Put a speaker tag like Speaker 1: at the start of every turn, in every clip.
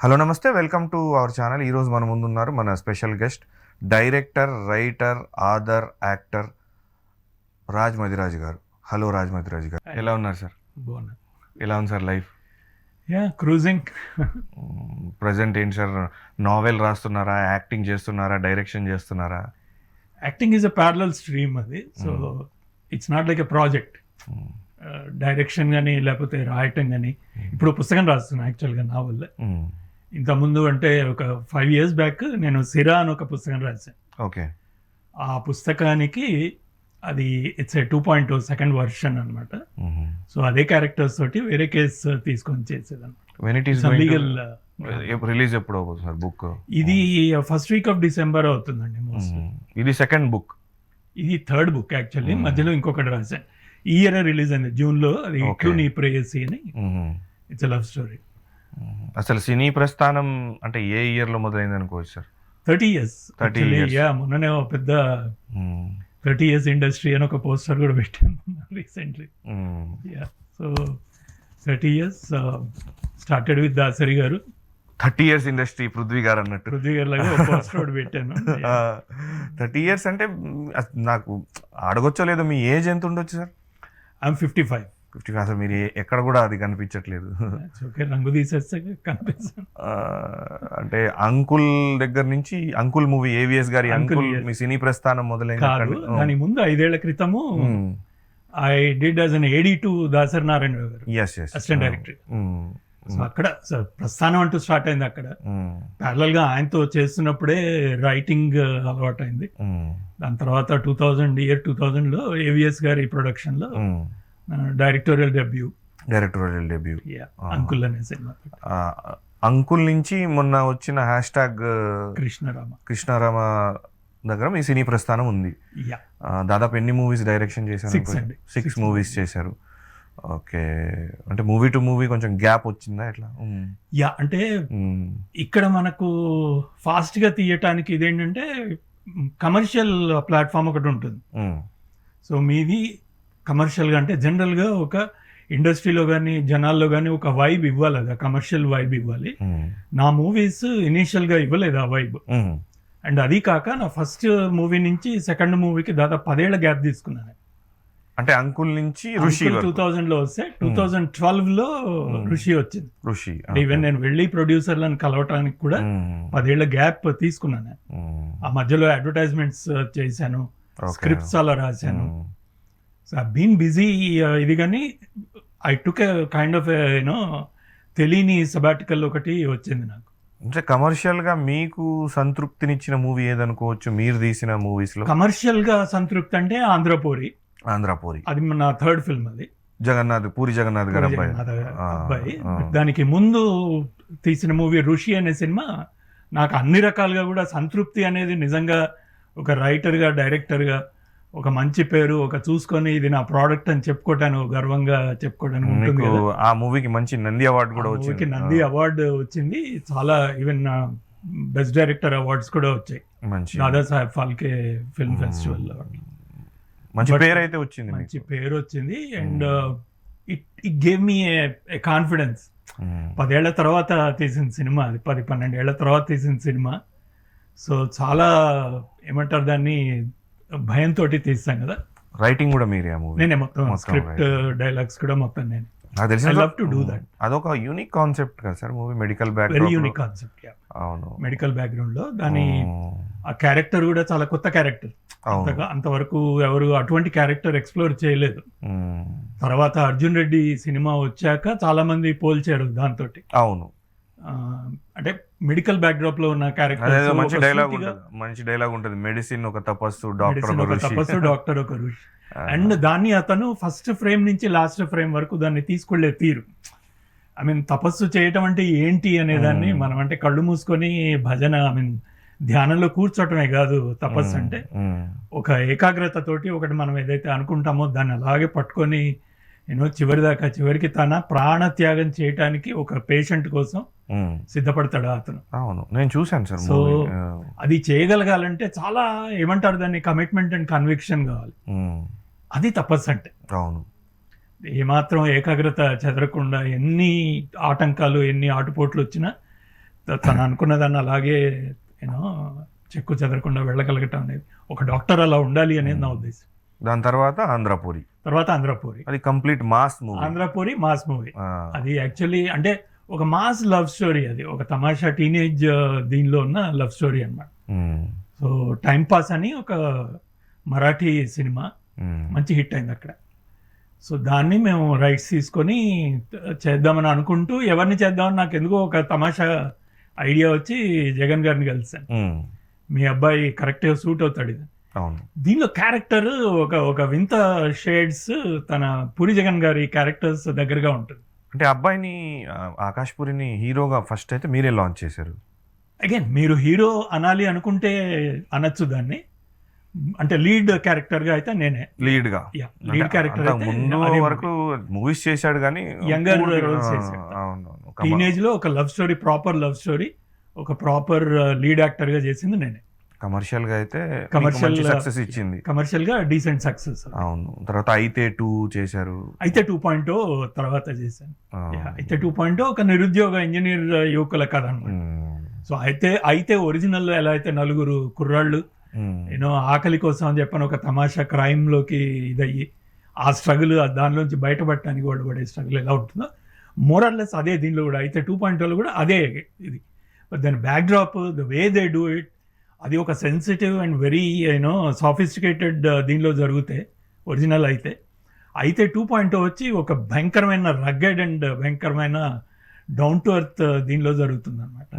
Speaker 1: Hello నమస్తే, welcome to our channel. ఈరోజు మన ముందున్నారు మన special guest, director, writer, author, actor Raj Madiraj గారు. హలో రాజ్ మదిరాజ్ గారు, ఎలా ఉన్నారు సార్?
Speaker 2: బాగున్నా.
Speaker 1: ఎలా ఉంది సార్ లైఫ్?
Speaker 2: క్రూజింగ్.
Speaker 1: ప్రజెంట్ ఏంటి సార్, నావెల్ రాస్తున్నారా, యాక్టింగ్ చేస్తున్నారా, డైరెక్షన్ చేస్తున్నారా?
Speaker 2: Acting is a parallel stream అది. So it's not like a project. Direction కానీ లేకపోతే రాయటం కానీ. ఇప్పుడు పుస్తకం రాస్తున్నాను యాక్చువల్గా నావల్. ఇంతకుముందు అంటే ఒక 5 years బ్యాక్ నేను సిరా అని ఒక పుస్తకం రాశాను.
Speaker 1: ఓకే.
Speaker 2: ఆ పుస్తకానికి అది ఇట్స్ ఏ 2.0 సెకండ్ వర్షన్ అనమాట. సో అదే క్యారెక్టర్స్ తోటి వేరే కేసు తీసుకొని చేసేదాన్ని. లీగల్
Speaker 1: రిలీజ్ ఎప్పుడు అవుతుంది సార్ బుక్?
Speaker 2: ఇది ఫస్ట్ వీక్ ఆఫ్ డిసెంబర్ అవుతుందండి మోస్ట్లీ.
Speaker 1: ఇది సెకండ్ బుక్?
Speaker 2: ఇది థర్డ్ బుక్ యాక్చువల్లీ. మధ్యలో ఇంకొకటి రాశాను, ఈ ఇయర్ రిలీజ్ అయింది జూన్లో. అది నీ ప్రేయసీ అని. It's love story.
Speaker 1: అసలు సినీ ప్రస్థానం అంటే ఏ ఇయర్ లో మొదలైంది అనుకోవచ్చు సార్?
Speaker 2: 30 years. మొన్ననే పెద్ద 30 years ఇండస్ట్రీ అని ఒక పోస్టర్ కూడా పెట్టాను recently. So 30 years started with Dasari గారు.
Speaker 1: 30 years ఇండస్ట్రీ పృథ్వీ గారు అన్నట్టు.
Speaker 2: పృథ్వీ గారు లాగా పోస్టర్ కూడా పెట్టాను.
Speaker 1: 30 years అంటే నాకు అడగొచ్చో లేదో, మీ ఏజ్ ఎంత ఉండొచ్చు సార్?
Speaker 2: ఐఎమ్ 55.
Speaker 1: అసలు మీరు ఎక్కడ కూడా అది కనిపించట్లేదు.
Speaker 2: రంగు తీసేస్తే కనిపిస్తాను.
Speaker 1: అంటే అంకుల్ దగ్గర నుంచి, అంకుల్ మూవీ, ఏవిఎస్ గారి అంకుల్ మీ సినీ ప్రస్థానం మొదలైంది.
Speaker 2: దాని ముందు 5 ఏళ్ల క్రితము I did as an AD to Dasari Narayana గారు, అసిస్టెంట్ డైరెక్టర్. సో అక్కడ ప్రస్థానం అంటూ స్టార్ట్ అయింది అక్కడ. ప్యారలల్ గా ఆయనతో చేస్తున్నప్పుడే రైటింగ్ అలవాటు అయింది. దాని తర్వాత 2000లో ఏవిఎస్ గారి ప్రొడక్షన్ లో డైరెక్టోరియల్ డెబ్యూ అంకుల్ అనే సినిమా.
Speaker 1: అంకుల్ నుంచి మొన్న వచ్చిన హ్యాష్ట్యాగ్ కృష్ణారామ దగ్గర మీ సినీ ప్రస్థానం ఉంది. దాదాపు ఎన్ని మూవీస్ డైరెక్షన్ చేశారు? 6 movies చేశారు. ఓకే. అంటే మూవీ టు మూవీ కొంచెం గ్యాప్ వచ్చిందా ఎట్లా?
Speaker 2: అంటే ఇక్కడ మనకు ఫాస్ట్ గా తీయటానికి ఇదేంటంటే కమర్షియల్ ప్లాట్ఫామ్ ఒకటి ఉంటుంది. సో మీది కమర్షియల్గా అంటే జనరల్గా ఒక ఇండస్ట్రీలో కానీ జనాల్లో కానీ ఒక వైబ్ ఇవ్వాలి, అది కమర్షియల్ వైబ్ ఇవ్వాలి. నా మూవీస్ ఇనీషియల్గా ఇవ్వలేదు ఆ వైబ్. అండ్ అది కాక నా ఫస్ట్ మూవీ నుంచి సెకండ్ మూవీకి దాదాపు 10 ఏళ్ల గ్యాప్ తీసుకున్నాను.
Speaker 1: అంటే అంకుల్ నుంచి ఋషి
Speaker 2: 2000లో వస్తే 2012లో ఋషి వచ్చింది. ఈవెన్ నేను వెళ్ళి ప్రొడ్యూసర్లను కలవటానికి కూడా 10 ఏళ్ల గ్యాప్ తీసుకున్నాను. ఆ మధ్యలో అడ్వర్టైజ్మెంట్స్ చేశాను, స్క్రిప్ట్స్ అలా రాశాను. సో ఐ బీన్ బిజీ ఇది. కానీ I took a kind of you know తెలియని సబాటికల్ ఒకటి వచ్చింది నాకు.
Speaker 1: అంటే కమర్షియల్ గా మీకు సంతృప్తినిచ్చిన మూవీ ఏదనుకోవచ్చు మీరు తీసిన మూవీస్ లో?
Speaker 2: కమర్షియల్ గా సంతృప్తి అంటే ఆంధ్రపూరి. అది నా థర్డ్ ఫిల్మ్. అది
Speaker 1: పూరి జగన్నాథ్ గారి
Speaker 2: అబ్బాయి. దానికి ముందు తీసిన మూవీ ఋషి అనే సినిమా నాకు అన్ని రకాలుగా కూడా సంతృప్తి అనేది, నిజంగా ఒక రైటర్ గా, డైరెక్టర్ గా ఒక మంచి పేరు, ఒక చూసుకొని ఇది నా ప్రోడక్ట్ అని చెప్పుకోవటాను, గర్వంగా చెప్పుకోవడానికి ఉంటుంది.
Speaker 1: ఆ మూవీకి మంచి నంది అవార్డు కూడా వచ్చింది.
Speaker 2: నంది అవార్డు వచ్చింది. చాలా ఈవెన్ బెస్ట్ డైరెక్టర్ అవార్డ్స్ కూడా వచ్చాయి దాదాసాహెబ్ ఫాల్కే ఫిల్మ్ ఫెస్టివల్.
Speaker 1: మంచి పేరు అయితే వచ్చింది,
Speaker 2: మంచి పేరు వచ్చింది. And it gave me a confidence. 10 ఏళ్ల తర్వాత తీసిన సినిమా అది, 10-12 ఏళ్ల తర్వాత తీసిన సినిమా. సో చాలా ఏమంటారు దాన్ని, భయంతో తీస్తాం కదా.
Speaker 1: రైటింగ్ కూడా మీరే?
Speaker 2: నేనే మొత్తం స్క్రిప్ట్, డైలాగ్స్ కూడా మొత్తం నేను. I love to do that.
Speaker 1: అదొక యూనిక్ కాన్సెప్ట్ కదా sir movie. Medical
Speaker 2: very unique concept.
Speaker 1: అవును,
Speaker 2: మెడికల్ బ్యాక్గ్రౌండ్ లో దాని ఆ క్యారెక్టర్ కూడా చాలా కొత్త క్యారెక్టర్. అంతవరకు ఎవరు అటువంటి క్యారెక్టర్ ఎక్స్ప్లోర్ చేయలేదు. తర్వాత అర్జున్ రెడ్డి సినిమా వచ్చాక చాలా మంది పోల్చారు దాంతో.
Speaker 1: అవును,
Speaker 2: అంటే మెడికల్ బ్యాక్డ్రాప్ లో ఉన్న క్యారెక్టర్.
Speaker 1: మంచి డైలాగ్ ఉంటుంది, మెడిసిన్ ఒక తపస్సు,
Speaker 2: డాక్టర్ ఒక ఋషి. అండ్ దాన్ని అతను ఫస్ట్ ఫ్రేమ్ నుంచి లాస్ట్ ఫ్రేమ్ వరకు దాన్ని తీసుకెళ్లే తీరు, ఐ మీన్ తపస్సు చేయటం అంటే ఏంటి అనేదాన్ని మనం అంటే కళ్ళు మూసుకొని భజన, ఐ మీన్ ధ్యానంలో కూర్చోటమే కాదు తపస్సు అంటే. ఒక ఏకాగ్రత తోటి ఒకటి మనం ఏదైతే అనుకుంటామో దాన్ని అలాగే పట్టుకొని చివరికి తన ప్రాణ త్యాగం చేయటానికి ఒక పేషెంట్ కోసం సిద్ధపడతాడు అతను.
Speaker 1: అవును, నేను చూశాను సార్.
Speaker 2: సో అది చేయగలగాలంటే చాలా ఏమంటారు దాన్ని, కమిట్మెంట్ అండ్ కన్విక్షన్ కావాలి. అది తపస్సు అంటే.
Speaker 1: అవును,
Speaker 2: ఏమాత్రం ఏకాగ్రత చెదరకుండా, ఎన్ని ఆటంకాలు, ఎన్ని ఆటుపోట్లు వచ్చినా తను అనుకున్న దాన్ని అలాగే యూనో చెక్కు చెదరకుండా వెళ్ళగలగటం అనేది, ఒక డాక్టర్ అలా ఉండాలి అనేది నా ఉద్దేశం.
Speaker 1: దాని తర్వాత ఆంధ్రపూరి,
Speaker 2: అది
Speaker 1: complete mass movie.
Speaker 2: Andhrapuri mass movie. అది యాక్చువల్లీ అంటే ఒక మాస్ లవ్ స్టోరీ, అది ఒక తమాషా టీనేజ్ దీనిలో ఉన్న లవ్ స్టోరీ అన్నమాట. సో టైం పాస్ అని ఒక మరాఠీ సినిమా మంచి హిట్ అయింది అక్కడ. సో దాన్ని మేము రైట్స్ తీసుకొని చేద్దామని అనుకుంటూ, ఎవరిని చేద్దామని నాకు ఎందుకో ఒక తమాషా ఐడియా వచ్చి జగన్ గారిని కలిసాను. మీ అబ్బాయి కరెక్ట్గా సూట్ అవుతాడు ఇది. దీనిలో క్యారెక్టర్ ఒక వింత షేడ్స్ తన పూరి జగన్ గారి క్యారెక్టర్స్ దగ్గరగా ఉంటుంది.
Speaker 1: అంటే అబ్బాయిని ఆకాష్ పూరిని హీరోగా ఫస్ట్ అయితే మీరే లాంచ్ చేశారు.
Speaker 2: అగైన్ మీరు హీరో అనాలి అనుకుంటే అనొచ్చు దాన్ని, అంటే లీడ్ క్యారెక్టర్ గా అయితే నేనే లీడ్ క్యారెక్టర్.
Speaker 1: ముందు వరకు మూవీస్ చేశాడు కానీ
Speaker 2: యంగర్ రోల్స్ చేశాడు. టీనేజ్ లో ఒక love story, proper love story, ఒక ప్రాపర్ లీడ్ యాక్టర్ గా చేసింది నేనే.
Speaker 1: కమర్షియల్ గా అయితే
Speaker 2: కమర్షియల్
Speaker 1: సక్సెస్ ఇచ్చింది,
Speaker 2: కమర్షియల్ గా డీసెంట్ సక్సెస్.
Speaker 1: అవును. తర్వాత అయితే 2 చేశారు,
Speaker 2: అయితే 2.0 తర్వాత చేశాను. అయితే 2.0 ఒక నిరుద్యోగ ఇంజనీర్ యువకుల కథ అన్నమాట. సో అయితే ఒరిజినల్ లో ఎలా అయితే నలుగురు కుర్రాళ్ళు యూనో ఆకలి కోసం అని చెప్పని ఒక తమాషా క్రైమ్ లోకి ఇదయ్యి ఆ స్ట్రగుల్, దానిలోంచి బయటపడటానికి వాడు పడే స్ట్రగుల్ ఎలా ఉంటుందో మోరల్లెస్ అదే దీనిలో కూడా. అయితే 2.0 కూడా అదే ఇది. బట్ దాని back drop, the way they do it, అది ఒక sensitive and very you know sophisticated దీనిలో జరిగితే ఒరిజినల్ అయితే 2.0 వచ్చి ఒక భయంకరమైన రగ్గెడ్ అండ్ భయంకరమైన డౌన్ టు ఎర్త్ దీనిలో జరుగుతుంది అనమాట.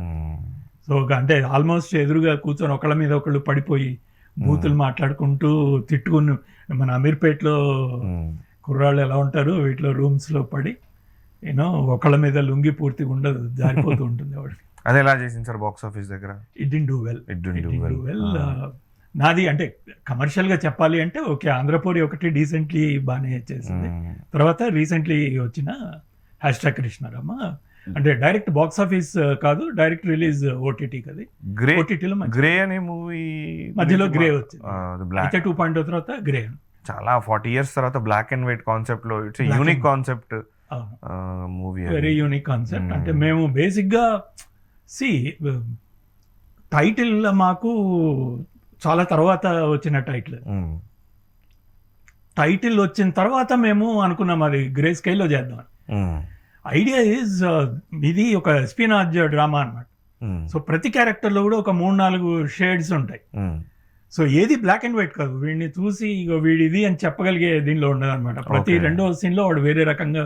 Speaker 2: సో అంటే ఆల్మోస్ట్ ఎదురుగా కూర్చొని ఒకళ్ళ మీద ఒకళ్ళు పడిపోయి బూతులు మాట్లాడుకుంటూ తిట్టుకుని, మన అమీర్పేట్లో కుర్రాళ్ళు ఎలా ఉంటారు వీటిలో రూమ్స్ లో పడి యూనో ఒకళ్ళ మీద లుంగి పూర్తిగా ఉండదు, జారిపోతూ ఉంటుంది వాడికి.
Speaker 1: అది ఎలా చేసింది సార్ బాక్స్ ఆఫీస్ దగ్గర?
Speaker 2: It did do well. నాది అంటే కమర్షియల్ గా చెప్పాలి అంటే ఓకే, ఆంధ్రపూరి ఒకటి డీసెంట్లీ బాగానే చేసింది. తర్వాత రీసెంట్లీ వచ్చిన #కృష్ణారామ అంటే డైరెక్ట్ బాక్స్ ఆఫీస్ కాదు, డైరెక్ట్ రిలీజ్ ఓటీటీ కది. ఓటీటీలో
Speaker 1: గ్రే అనే మూవీ
Speaker 2: మధ్యలో గ్రే వచ్చింది. అయితే 2.0 తర్వాత గ్రే.
Speaker 1: చాలా 40 years తర్వాత బ్లాక్ అండ్ వైట్ కాన్సెప్ట్ లో it's unique concept movie,
Speaker 2: very unique concept. అంటే మేము బేసిక్ గా టైటిల్ మాకు చాలా తర్వాత వచ్చిన టైటిల్ వచ్చిన తర్వాత మేము అనుకున్నాం అది గ్రే స్కేల్లో చేద్దాం. ఐడియా ఈజ్ ఇది ఒక ఎస్పినాజ్ డ్రామా అన్నమాట. సో ప్రతి క్యారెక్టర్ లో కూడా ఒక 3-4 షేడ్స్ ఉంటాయి. సో ఏది బ్లాక్ అండ్ వైట్ కాదు, వీడిని చూసి వీడిది అని చెప్పగలిగే దీనిలో ఉండదు అనమాట. ప్రతి రెండో సీన్ లో వాడు వేరే రకంగా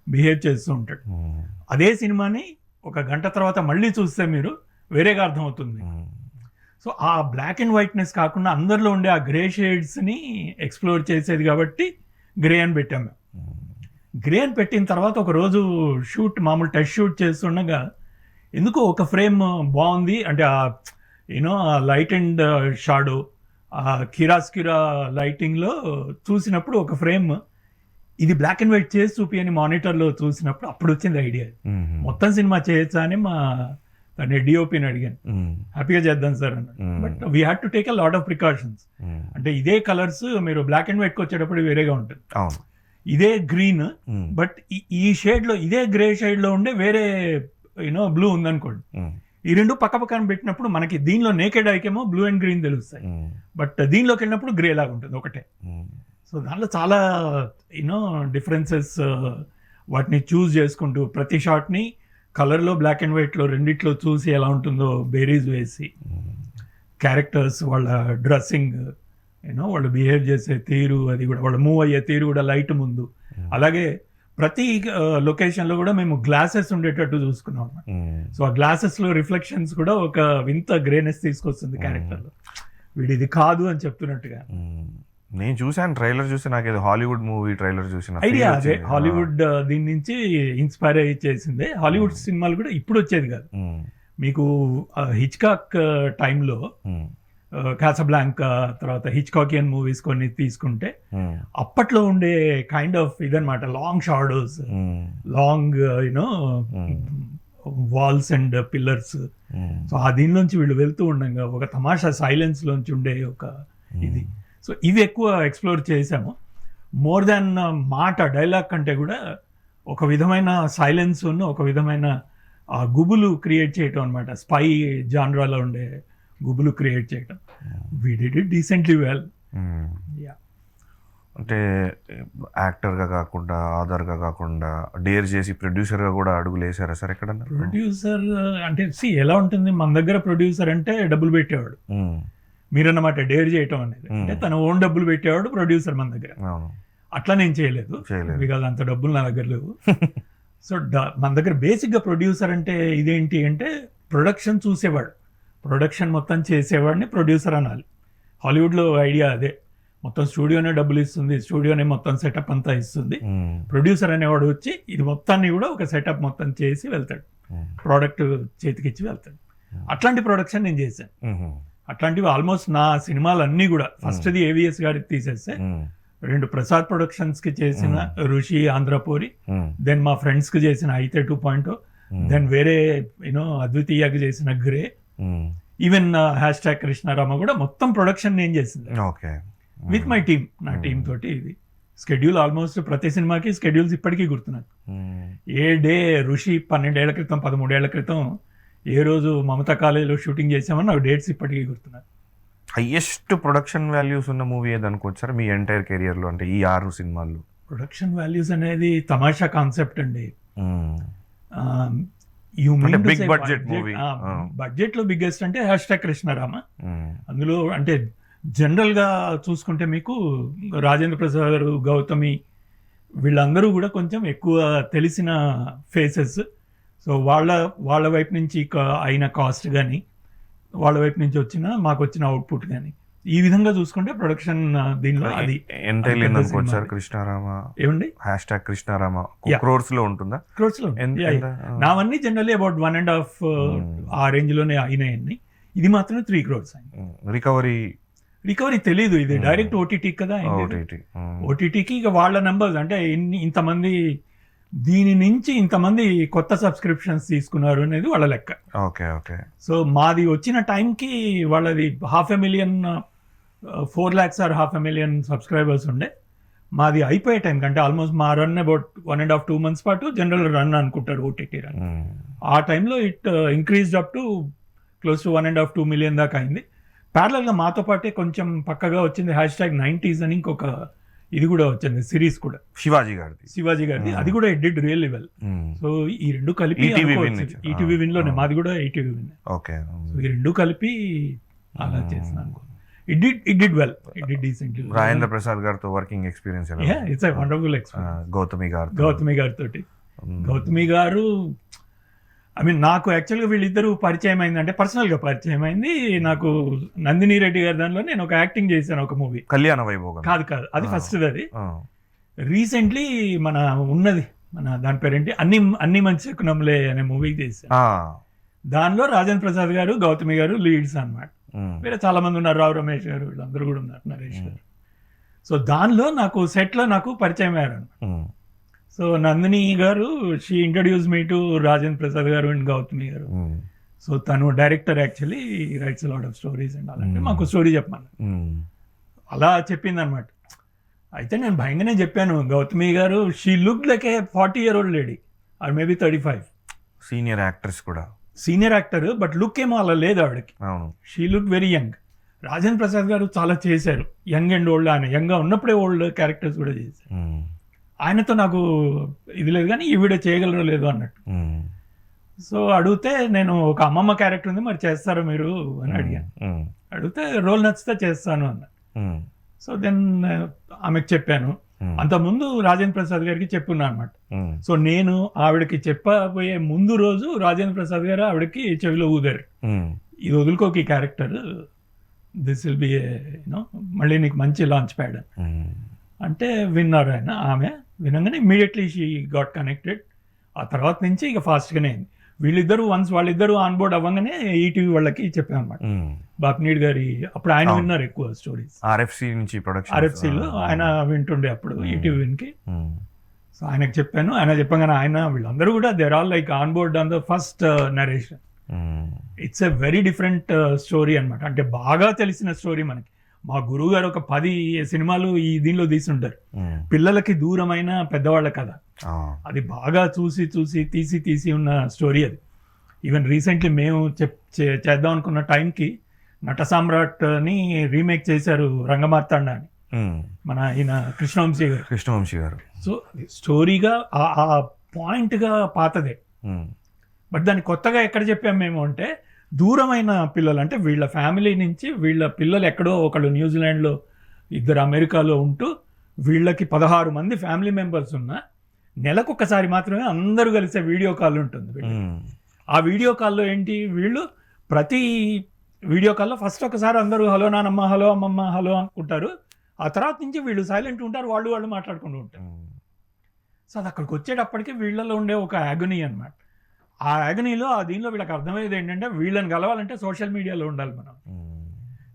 Speaker 2: బిహేవ్ చేస్తూ ఉంటాడు. అదే సినిమాని ఒక గంట తర్వాత మళ్ళీ చూస్తే మీరు వేరేగా అర్థమవుతుంది. సో ఆ బ్లాక్ అండ్ వైట్నెస్ కాకుండా అందరిలో ఉండే ఆ గ్రే షేడ్స్ని ఎక్స్ప్లోర్ చేసేది కాబట్టి గ్రే అని పెట్టాం మేము. గ్రే అని పెట్టిన తర్వాత ఒక రోజు మామూలు టెస్ట్ షూట్ చేస్తుండగా ఎందుకో ఒక ఫ్రేమ్ బాగుంది అంటే యూనో లైట్ అండ్ షాడో, ఆ కిరాస్కిరా లైటింగ్లో చూసినప్పుడు ఒక ఫ్రేమ్ ఇది బ్లాక్ అండ్ వైట్ చేసి చూపి అని మానిటర్లో చూసినప్పుడు అప్పుడు వచ్చింది ఐడియా. మొత్తం సినిమా చేయొచ్చా అని మా డిఓపిని అడిగాను. హ్యాపీగా చేద్దాం సార్ అన్నాడు. But we had to take a lot of precautions. అంటే ఇదే కలర్స్ మీరు బ్లాక్ అండ్ వైట్కి వచ్చేటప్పుడు వేరేగా ఉంటుంది, ఇదే గ్రీన్ బట్ ఈ షేడ్ లో ఇదే గ్రే షేడ్ లో ఉండే వేరే యూనో బ్లూ ఉందనుకోండి, ఈ రెండు పక్క పక్కన పెట్టినప్పుడు మనకి దీనిలో నేకెడ్ ఐకేమో బ్లూ అండ్ గ్రీన్ తెలుస్తాయి, బట్ దీనిలోకి వెళ్ళినప్పుడు గ్రే లాగా ఉంటుంది ఒకటే. సో దాంట్లో చాలా యూనో డిఫరెన్సెస్, వాటిని చూస్ చేసుకుంటూ ప్రతి షాట్ని కలర్లో బ్లాక్ అండ్ వైట్లో రెండిట్లో చూసి ఎలా ఉంటుందో బేరీస్ వేసి, క్యారెక్టర్స్ వాళ్ళ డ్రెస్సింగ్ యూనో వాళ్ళు బిహేవ్ చేసే తీరు, అది కూడా వాళ్ళు మూవ్ అయ్యే తీరు కూడా లైట్ ముందు, అలాగే ప్రతి లొకేషన్లో కూడా మేము గ్లాసెస్ ఉండేటట్టు చూసుకున్నాం. సో ఆ గ్లాసెస్లో రిఫ్లెక్షన్స్ కూడా ఒక వింత గ్రేనెస్ తీసుకొస్తుంది క్యారెక్టర్లో, వీడు ఇది కాదు అని చెప్తున్నట్టుగా.
Speaker 1: నేను చూసాను ట్రైలర్ చూసి, నాకు ఏదో హాలీవుడ్ మూవీ ట్రైలర్ చూసిన
Speaker 2: ఐడియా అదే. హాలీవుడ్ దీని నుంచి ఇన్స్పైర్ అయ్యి చేసిందే. హాలీవుడ్ సినిమాలు కూడా ఇప్పుడు వచ్చేది కాదు. మీకు హిచ్కాక్ టైంలో కాసాబ్లాంకా, తర్వాత హిచ్కాకియన్ మూవీస్ కొన్ని తీసుకుంటే అప్పట్లో ఉండే కైండ్ ఆఫ్ ఇదనమాట, long shadows, long you know walls and pillars. So ఆ దీనిలోంచి వీళ్ళు వెళ్తూ ఉండగా ఒక తమాషా సైలెన్స్ లోంచి ఉండే ఒక ఇది. సో ఇవి ఎక్కువ ఎక్స్ప్లోర్ చేసాము. మోర్ దాన్ మాట డైలాగ్ కంటే కూడా ఒక విధమైన సైలెన్స్ ఉన్న, ఒక విధమైన ఆ గుబులు క్రియేట్ చేయటం అనమాట, స్పై జాన్రాలో ఉండే గుబులు క్రియేట్ చేయటం. We did it decently well. Yeah,
Speaker 1: అంటే యాక్టర్గా కాకుండా, ఆధార్గా కాకుండా డేర్ చేసి ప్రొడ్యూసర్గా కూడా అడుగులు వేసారా సార్ ఎక్కడన్నా?
Speaker 2: ప్రొడ్యూసర్ అంటే ఎలా ఉంటుంది, మన దగ్గర ప్రొడ్యూసర్ అంటే డబ్బులు పెట్టేవాడు, మీరన్నమాట డేర్ చేయటం అనేది. అంటే తన ఓన్ డబ్బులు పెట్టేవాడు ప్రొడ్యూసర్ మన దగ్గర. అట్లా నేను చేయలేదు, బికాజ్ అంత డబ్బులు నా దగ్గర లేవు. సో మన దగ్గర బేసిక్గా ప్రొడ్యూసర్ అంటే ఇదేంటి అంటే ప్రొడక్షన్ చూసేవాడు, ప్రొడక్షన్ మొత్తం చేసేవాడిని ప్రొడ్యూసర్ అనాలి. హాలీవుడ్లో ఐడియా అదే, మొత్తం స్టూడియోనే డబ్బులు ఇస్తుంది, స్టూడియోనే మొత్తం సెటప్ అంతా ఇస్తుంది, ప్రొడ్యూసర్ అనేవాడు వచ్చి ఇది మొత్తాన్ని కూడా ఒక సెటప్ మొత్తం చేసి వెళ్తాడు, ప్రోడక్ట్ చేతికిచ్చి వెళ్తాడు. అట్లాంటి ప్రొడక్షన్ నేను చేశాను. అట్లాంటివి ఆల్మోస్ట్ నా సినిమాలన్నీ కూడా ఫస్ట్ది ఏవిఎస్ గారికి తీసేస్తే, 2 ప్రసాద్ ప్రొడక్షన్స్ కి చేసిన ఋషి, ఆంధ్రపూరి, దెన్ మా ఫ్రెండ్స్ కి చేసిన అయితే 2.0, దెన్ వేరే అద్వితీయకి చేసిన గ్రే, ఈవెన్ #, కృష్ణారామ కూడా మొత్తం ప్రొడక్షన్ నేను చేసింది విత్ మై టీమ్, నా టీమ్ తోటి. ఇది స్కెడ్యూల్ ఆల్మోస్ట్ ప్రతి సినిమాకి స్కెడ్యూల్స్ ఇప్పటికీ గుర్తున్నాను. ఏ డే ఋషి 12 ఏళ్ల క్రితం 13 ఏళ్ల క్రితం ఏ రోజు మమతా కాలేజీలో షూటింగ్ చేసామని నాకు డేట్స్ ఇప్పటికీ గుర్తున్నాను.
Speaker 1: హైయెస్ట్ ప్రొడక్షన్ వాల్యూస్ ఉన్న మూవీ ఏది అనుకోవచ్చు మీ ఎంటైర్ కెరియర్లో, అంటే ఈ 6 సినిమాల్లో?
Speaker 2: ప్రొడక్షన్ వాల్యూస్ అనేది తమాషా కాన్సెప్ట్ అండి.
Speaker 1: బిగ్ బడ్జెట్ మూవీ,
Speaker 2: బడ్జెట్ లో బిగ్గెస్ట్ అంటే #, కృష్ణారామ. అందులో అంటే జనరల్ గా చూసుకుంటే మీకు రాజేంద్ర ప్రసాద్ గారు, గౌతమి, వీళ్ళందరూ కూడా కొంచెం ఎక్కువ తెలిసిన ఫేసెస్. సో వాళ్ళ వైపు నుంచి అయిన కాస్ట్ కానీ, వాళ్ళ వైపు నుంచి మాకు వచ్చిన అవుట్పుట్ కానీ, ఈ విధంగా చూసుకుంటే ప్రొడక్షన్ దీనిలో అది
Speaker 1: కృష్ణారామ.
Speaker 2: ఏమండి
Speaker 1: #కృష్ణారామ క్రోర్స్ లో ఉంటుందా?
Speaker 2: క్రోర్స్ లో. నావన్నీ జనరల్లీ అబౌట్ 1.5 ఆ రేంజ్ లోనే అయినాయన్ని. ఇది మాత్రం 3 crores అయింది. రికవరీ తెలీదు, ఇది డైరెక్ట్ ఓటీటీ కదా. ఓటీటీకి ఇక వాళ్ళ నెంబర్స్ అంటే ఇంతమంది, దీని నుంచి ఇంతమంది కొత్త సబ్స్క్రిప్షన్స్ తీసుకున్నారు అనేది వాళ్ళ లెక్క. సో మాది వచ్చిన టైంకి వాళ్ళది 500,000, 4 lakhs or 500,000 సబ్స్క్రైబర్స్ ఉండే. మాది అయిపోయే టైం కంటే ఆల్మోస్ట్ మా రన్ అబౌట్ 1.5-2 months పాటు జనరల్ రన్ అనుకుంటారు, ఓటీటీ రన్. ఆ టైంలో it increased up to close to 1.5-2 million దాకా అయింది. ప్యారలల్గా మాతో పాటే కొంచెం పక్కగా వచ్చింది #90s అని ఇంకొక ఇది కూడా వచ్చింది సిరీస్ కూడా, శివాజీ గారిది. అది కూడా it did really well. So ఈ 2 కలిపి ఈటీవీ విన్ లోనే, మాది కూడా ఈటీవీ విన్. సో ఈ 2 కలిపి అలా చేస్తున్నాను. It did well, it did decently.
Speaker 1: Rajendra Prasad గారితో working experience?
Speaker 2: It's a wonderful experience. Gautami గారు నాకు యాక్చువల్గా వీళ్ళిద్దరూ పరిచయం అయిందంటే పర్సనల్గా పరిచయం అయింది. నాకు నందిని రెడ్డి గారి దానిలో నేను ఒక యాక్టింగ్ చేశాను, ఒక మూవీ
Speaker 1: కళ్యాణ వైభోగం.
Speaker 2: కాదు అది ఫస్ట్. అది రీసెంట్లీ మన దాని పేరేంటి, అన్ని మంచి శకునంలే అనే మూవీ చేశాను. దానిలో రాజేంద్ర ప్రసాద్ గారు, గౌతమి గారు లీడ్స్ అన్నమాట. వేరే చాలా మంది ఉన్నారు, రావు రమేష్ గారు, వీళ్ళందరూ కూడా ఉన్నారు, నరేష్ గారు. సో దానిలో నాకు సెట్లో పరిచయం అయ్యారు. సో నందిని గారు, she introduce me to Rajendra Prasad గారు అండ్ గౌతమి గారు. సో తను director, actually rights lot of stories and అలాంటి మాకు స్టోరీ చెప్పమని అలా చెప్పింది అనమాట. అయితే నేను భయంగానే చెప్పాను, గౌతమి గారు she look like A 40-year-old lady or maybe 35. Senior actor but look ఏమో అలా లేదు ఆవిడకి. She look very young. Rajendra Prasad గారు చాలా చేశారు, యంగ్ అండ్ ఓల్డ్. ఆయన యంగ్గా ఉన్నప్పుడే ఓల్డ్ క్యారెక్టర్స్ కూడా చేశారు. ఆయనతో నాకు ఇది లేదు కానీ ఈవిడ చేయగలరో లేదో అన్నట్టు. సో అడిగితే నేను ఒక అమ్మమ్మ క్యారెక్టర్ ఉంది, మరి చేస్తారా మీరు అని అడిగాను. అడిగితే రోల్ నచ్చితే చేస్తాను అన్న. సో దెన్ ఆమెకు చెప్పాను. అంతకుముందు రాజేంద్ర ప్రసాద్ గారికి చెప్పున్నా అనమాట. సో నేను ఆవిడకి చెప్పబోయే ముందు రోజు రాజేంద్ర ప్రసాద్ గారు ఆవిడకి చెవిలో ఊదారు, ఇది వదులుకోకి ఈ క్యారెక్టర్, దిస్ విల్ బి మళ్ళీ నీకు మంచి లాంచ్ ప్యాడ్ అంటే విన్నారు ఆయన. ఆమె వినంగానే ఇమ్మీడియట్లీ షీ గాట్ కనెక్టెడ్. ఆ తర్వాత నుంచి ఇక ఫాస్ట్గానే అయింది. వాళ్ళిద్దరూ ఆన్ బోర్డ్ అవ్వగానే ఈటీవీ వాళ్ళకి చెప్పాను అనమాట. బాపినీడ్ గారి అప్పుడు ఆయన విన్నారు ఎక్కువ స్టోరీస్, ఆర్ఎఫ్సీలో ఆయన వింటుండే అప్పుడు ఈటీవీ విన్కి. సో ఆయనకు చెప్పాను. ఆయన చెప్పగానే వీళ్ళందరూ కూడా they're all like on board on the first narration. It's a very different story అనమాట. అంటే బాగా తెలిసిన స్టోరీ మనకి. మా గురువు గారు ఒక 10 సినిమాలు ఈ దీనిలో తీసుంటారు, పిల్లలకి దూరమైన పెద్దవాళ్ళ కథ. అది బాగా చూసి తీసి ఉన్న స్టోరీ అది. ఈవెన్ రీసెంట్లీ మేము చేద్దాం అనుకున్న టైంకి నట సామ్రాట్ని రీమేక్ చేశారు రంగమార్తాండ అని, మన ఈయన కృష్ణవంశీ గారు. సో స్టోరీగా ఆ పాయింట్గా పాతదే, బట్ దాన్ని కొత్తగా ఎక్కడ చెప్పాం మేము అంటే, దూరమైన పిల్లలు అంటే వీళ్ళ ఫ్యామిలీ నుంచి వీళ్ళ పిల్లలు ఎక్కడో ఒకళ్ళు న్యూజిలాండ్లో, 2 అమెరికాలో ఉంటూ వీళ్ళకి 16 మంది ఫ్యామిలీ మెంబర్స్ ఉన్న నెలకొకసారి మాత్రమే అందరూ కలిసే వీడియో కాల్ ఉంటుంది. ఆ వీడియో కాల్లో ఏంటి, వీళ్ళు ప్రతి వీడియో కాల్లో ఫస్ట్ ఒకసారి అందరూ హలో నానమ్మ, హలో అమ్మమ్మ, హలో అనుకుంటారు. ఆ తర్వాత నుంచి వీళ్ళు సైలెంట్ ఉంటారు, వాళ్ళు మాట్లాడుకుంటూ ఉంటారు. సో అది అక్కడికి వచ్చేటప్పటికి వీళ్ళలో ఉండే ఒక యాగనీ అనమాట. ఆ యాగనీలో దీనిలో వీళ్ళకి అర్థమయ్యేది ఏంటంటే, వీళ్ళని కలవాలంటే సోషల్ మీడియాలో ఉండాలి మనం.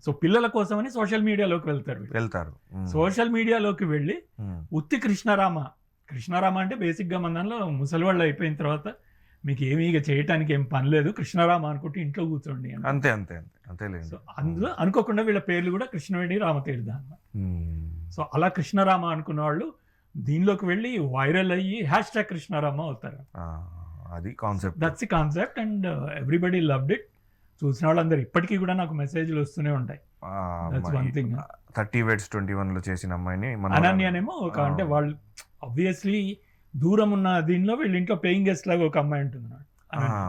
Speaker 2: సో పిల్లల కోసమని సోషల్ మీడియాలోకి వెళ్తారు. సోషల్ మీడియాలోకి వెళ్ళి ఉత్తి కృష్ణరామ అంటే బేసిక్గా మన దానిలో ముసలి వాళ్ళు అయిపోయిన తర్వాత మీకు ఏమీ ఇక చేయటానికి ఏం పని లేదు, కృష్ణరామ అనుకుంటే ఇంట్లో కూర్చోండి
Speaker 1: అంతే.
Speaker 2: సో అందులో అనుకోకుండా వీళ్ళ పేర్లు కూడా కృష్ణవేణి రామతీర్థ అన్నమాట. సో అలా కృష్ణరామ అనుకున్న వాళ్ళు దీనిలోకి వెళ్ళి వైరల్ అయ్యి #కృష్ణరామ అవుతారు.
Speaker 1: అది concept,
Speaker 2: that's the concept and everybody loved it. చూసిన వాళ్ళందరూ ఇప్పటికీ కూడా నాకు మెసేజ్లు వస్తూనే ఉంటాయి.
Speaker 1: 30 Weds 21లో చేసిన అమ్మాయిని
Speaker 2: అనన్యనేమో ఒక, అంటే వాళ్ళు ఆబ్వియస్లీ దూరం ఉన్న దీనిలో వీళ్ళ ఇంట్లో పేయింగ్ గెస్ట్ లాగా ఒక అమ్మాయి ఉంటుంది,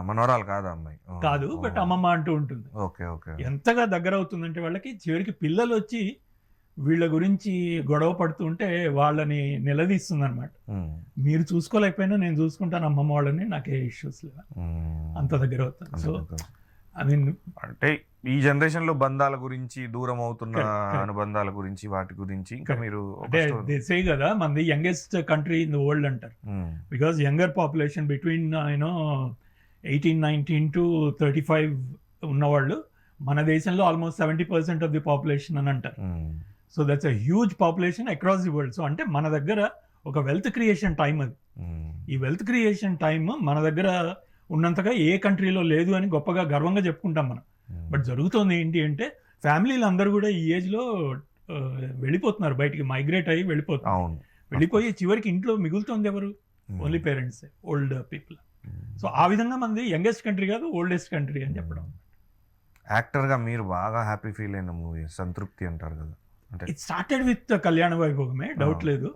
Speaker 1: మనోరాలు కాదు అమ్మాయి
Speaker 2: కాదు, బట్ అమ్మమ్మ అంటూ ఉంటుంది. ఎంతగా దగ్గర అవుతుందంటే వాళ్ళకి చివరికి పిల్లలు వచ్చి వీళ్ళ గురించి గొడవ పడుతుంటే వాళ్ళని నిలదీస్తుంది అనమాట. మీరు చూసుకోలేకపోయినా నేను చూసుకుంటాను అమ్మమ్మ వాళ్ళని, నాకే ఇష్యూస్ లేవు, అంత దగ్గర అవుతుంది. సో ఐ మీన్
Speaker 1: అంటే ఈ జనరేషన్ లో బంధాల గురించి, దూరం అవుతున్న అనుబంధాల గురించి, వాటి గురించి ఇంకా మీరు
Speaker 2: దే సే కదా, మనది youngest country in the world అంటారు. Because younger population between 18-19 to 35 ఉన్నవాళ్ళు మన దేశంలో ఆల్మోస్ట్ 70% ఆఫ్ ది పాపులేషన్ అని అంటారు. So that's a huge population across the world. So అంటే మన దగ్గర ఒక వెల్త్ క్రియేషన్ టైం అది. ఈ వెల్త్ క్రియేషన్ టైం మన దగ్గర ఉన్నంతగా ఏ కంట్రీలో లేదు అని గొప్పగా గర్వంగా చెప్పుకుంటాం మనం. బట్ జరుగుతుంది ఏంటి అంటే, ఫ్యామిలీలు అందరూ కూడా ఈ ఏజ్లో వెళ్ళిపోతున్నారు బయటికి, మైగ్రేట్ అయ్యి వెళ్ళిపోయి చివరికి ఇంట్లో మిగులుతుంది ఎవరు, only parents, old people. So ఆ విధంగా మనది యంగెస్ట్ కంట్రీ కాదు, ఓల్డెస్ట్ కంట్రీ అని చెప్పడం.
Speaker 1: యాక్టర్గా మీరు బాగా హ్యాపీ ఫీల్ అయిన మూవీ సంతృప్తి అంటారు కదా,
Speaker 2: ఇట్ స్టార్టెడ్ విత్ కళ్యాణ వైభోగమే, డౌట్ లేదు.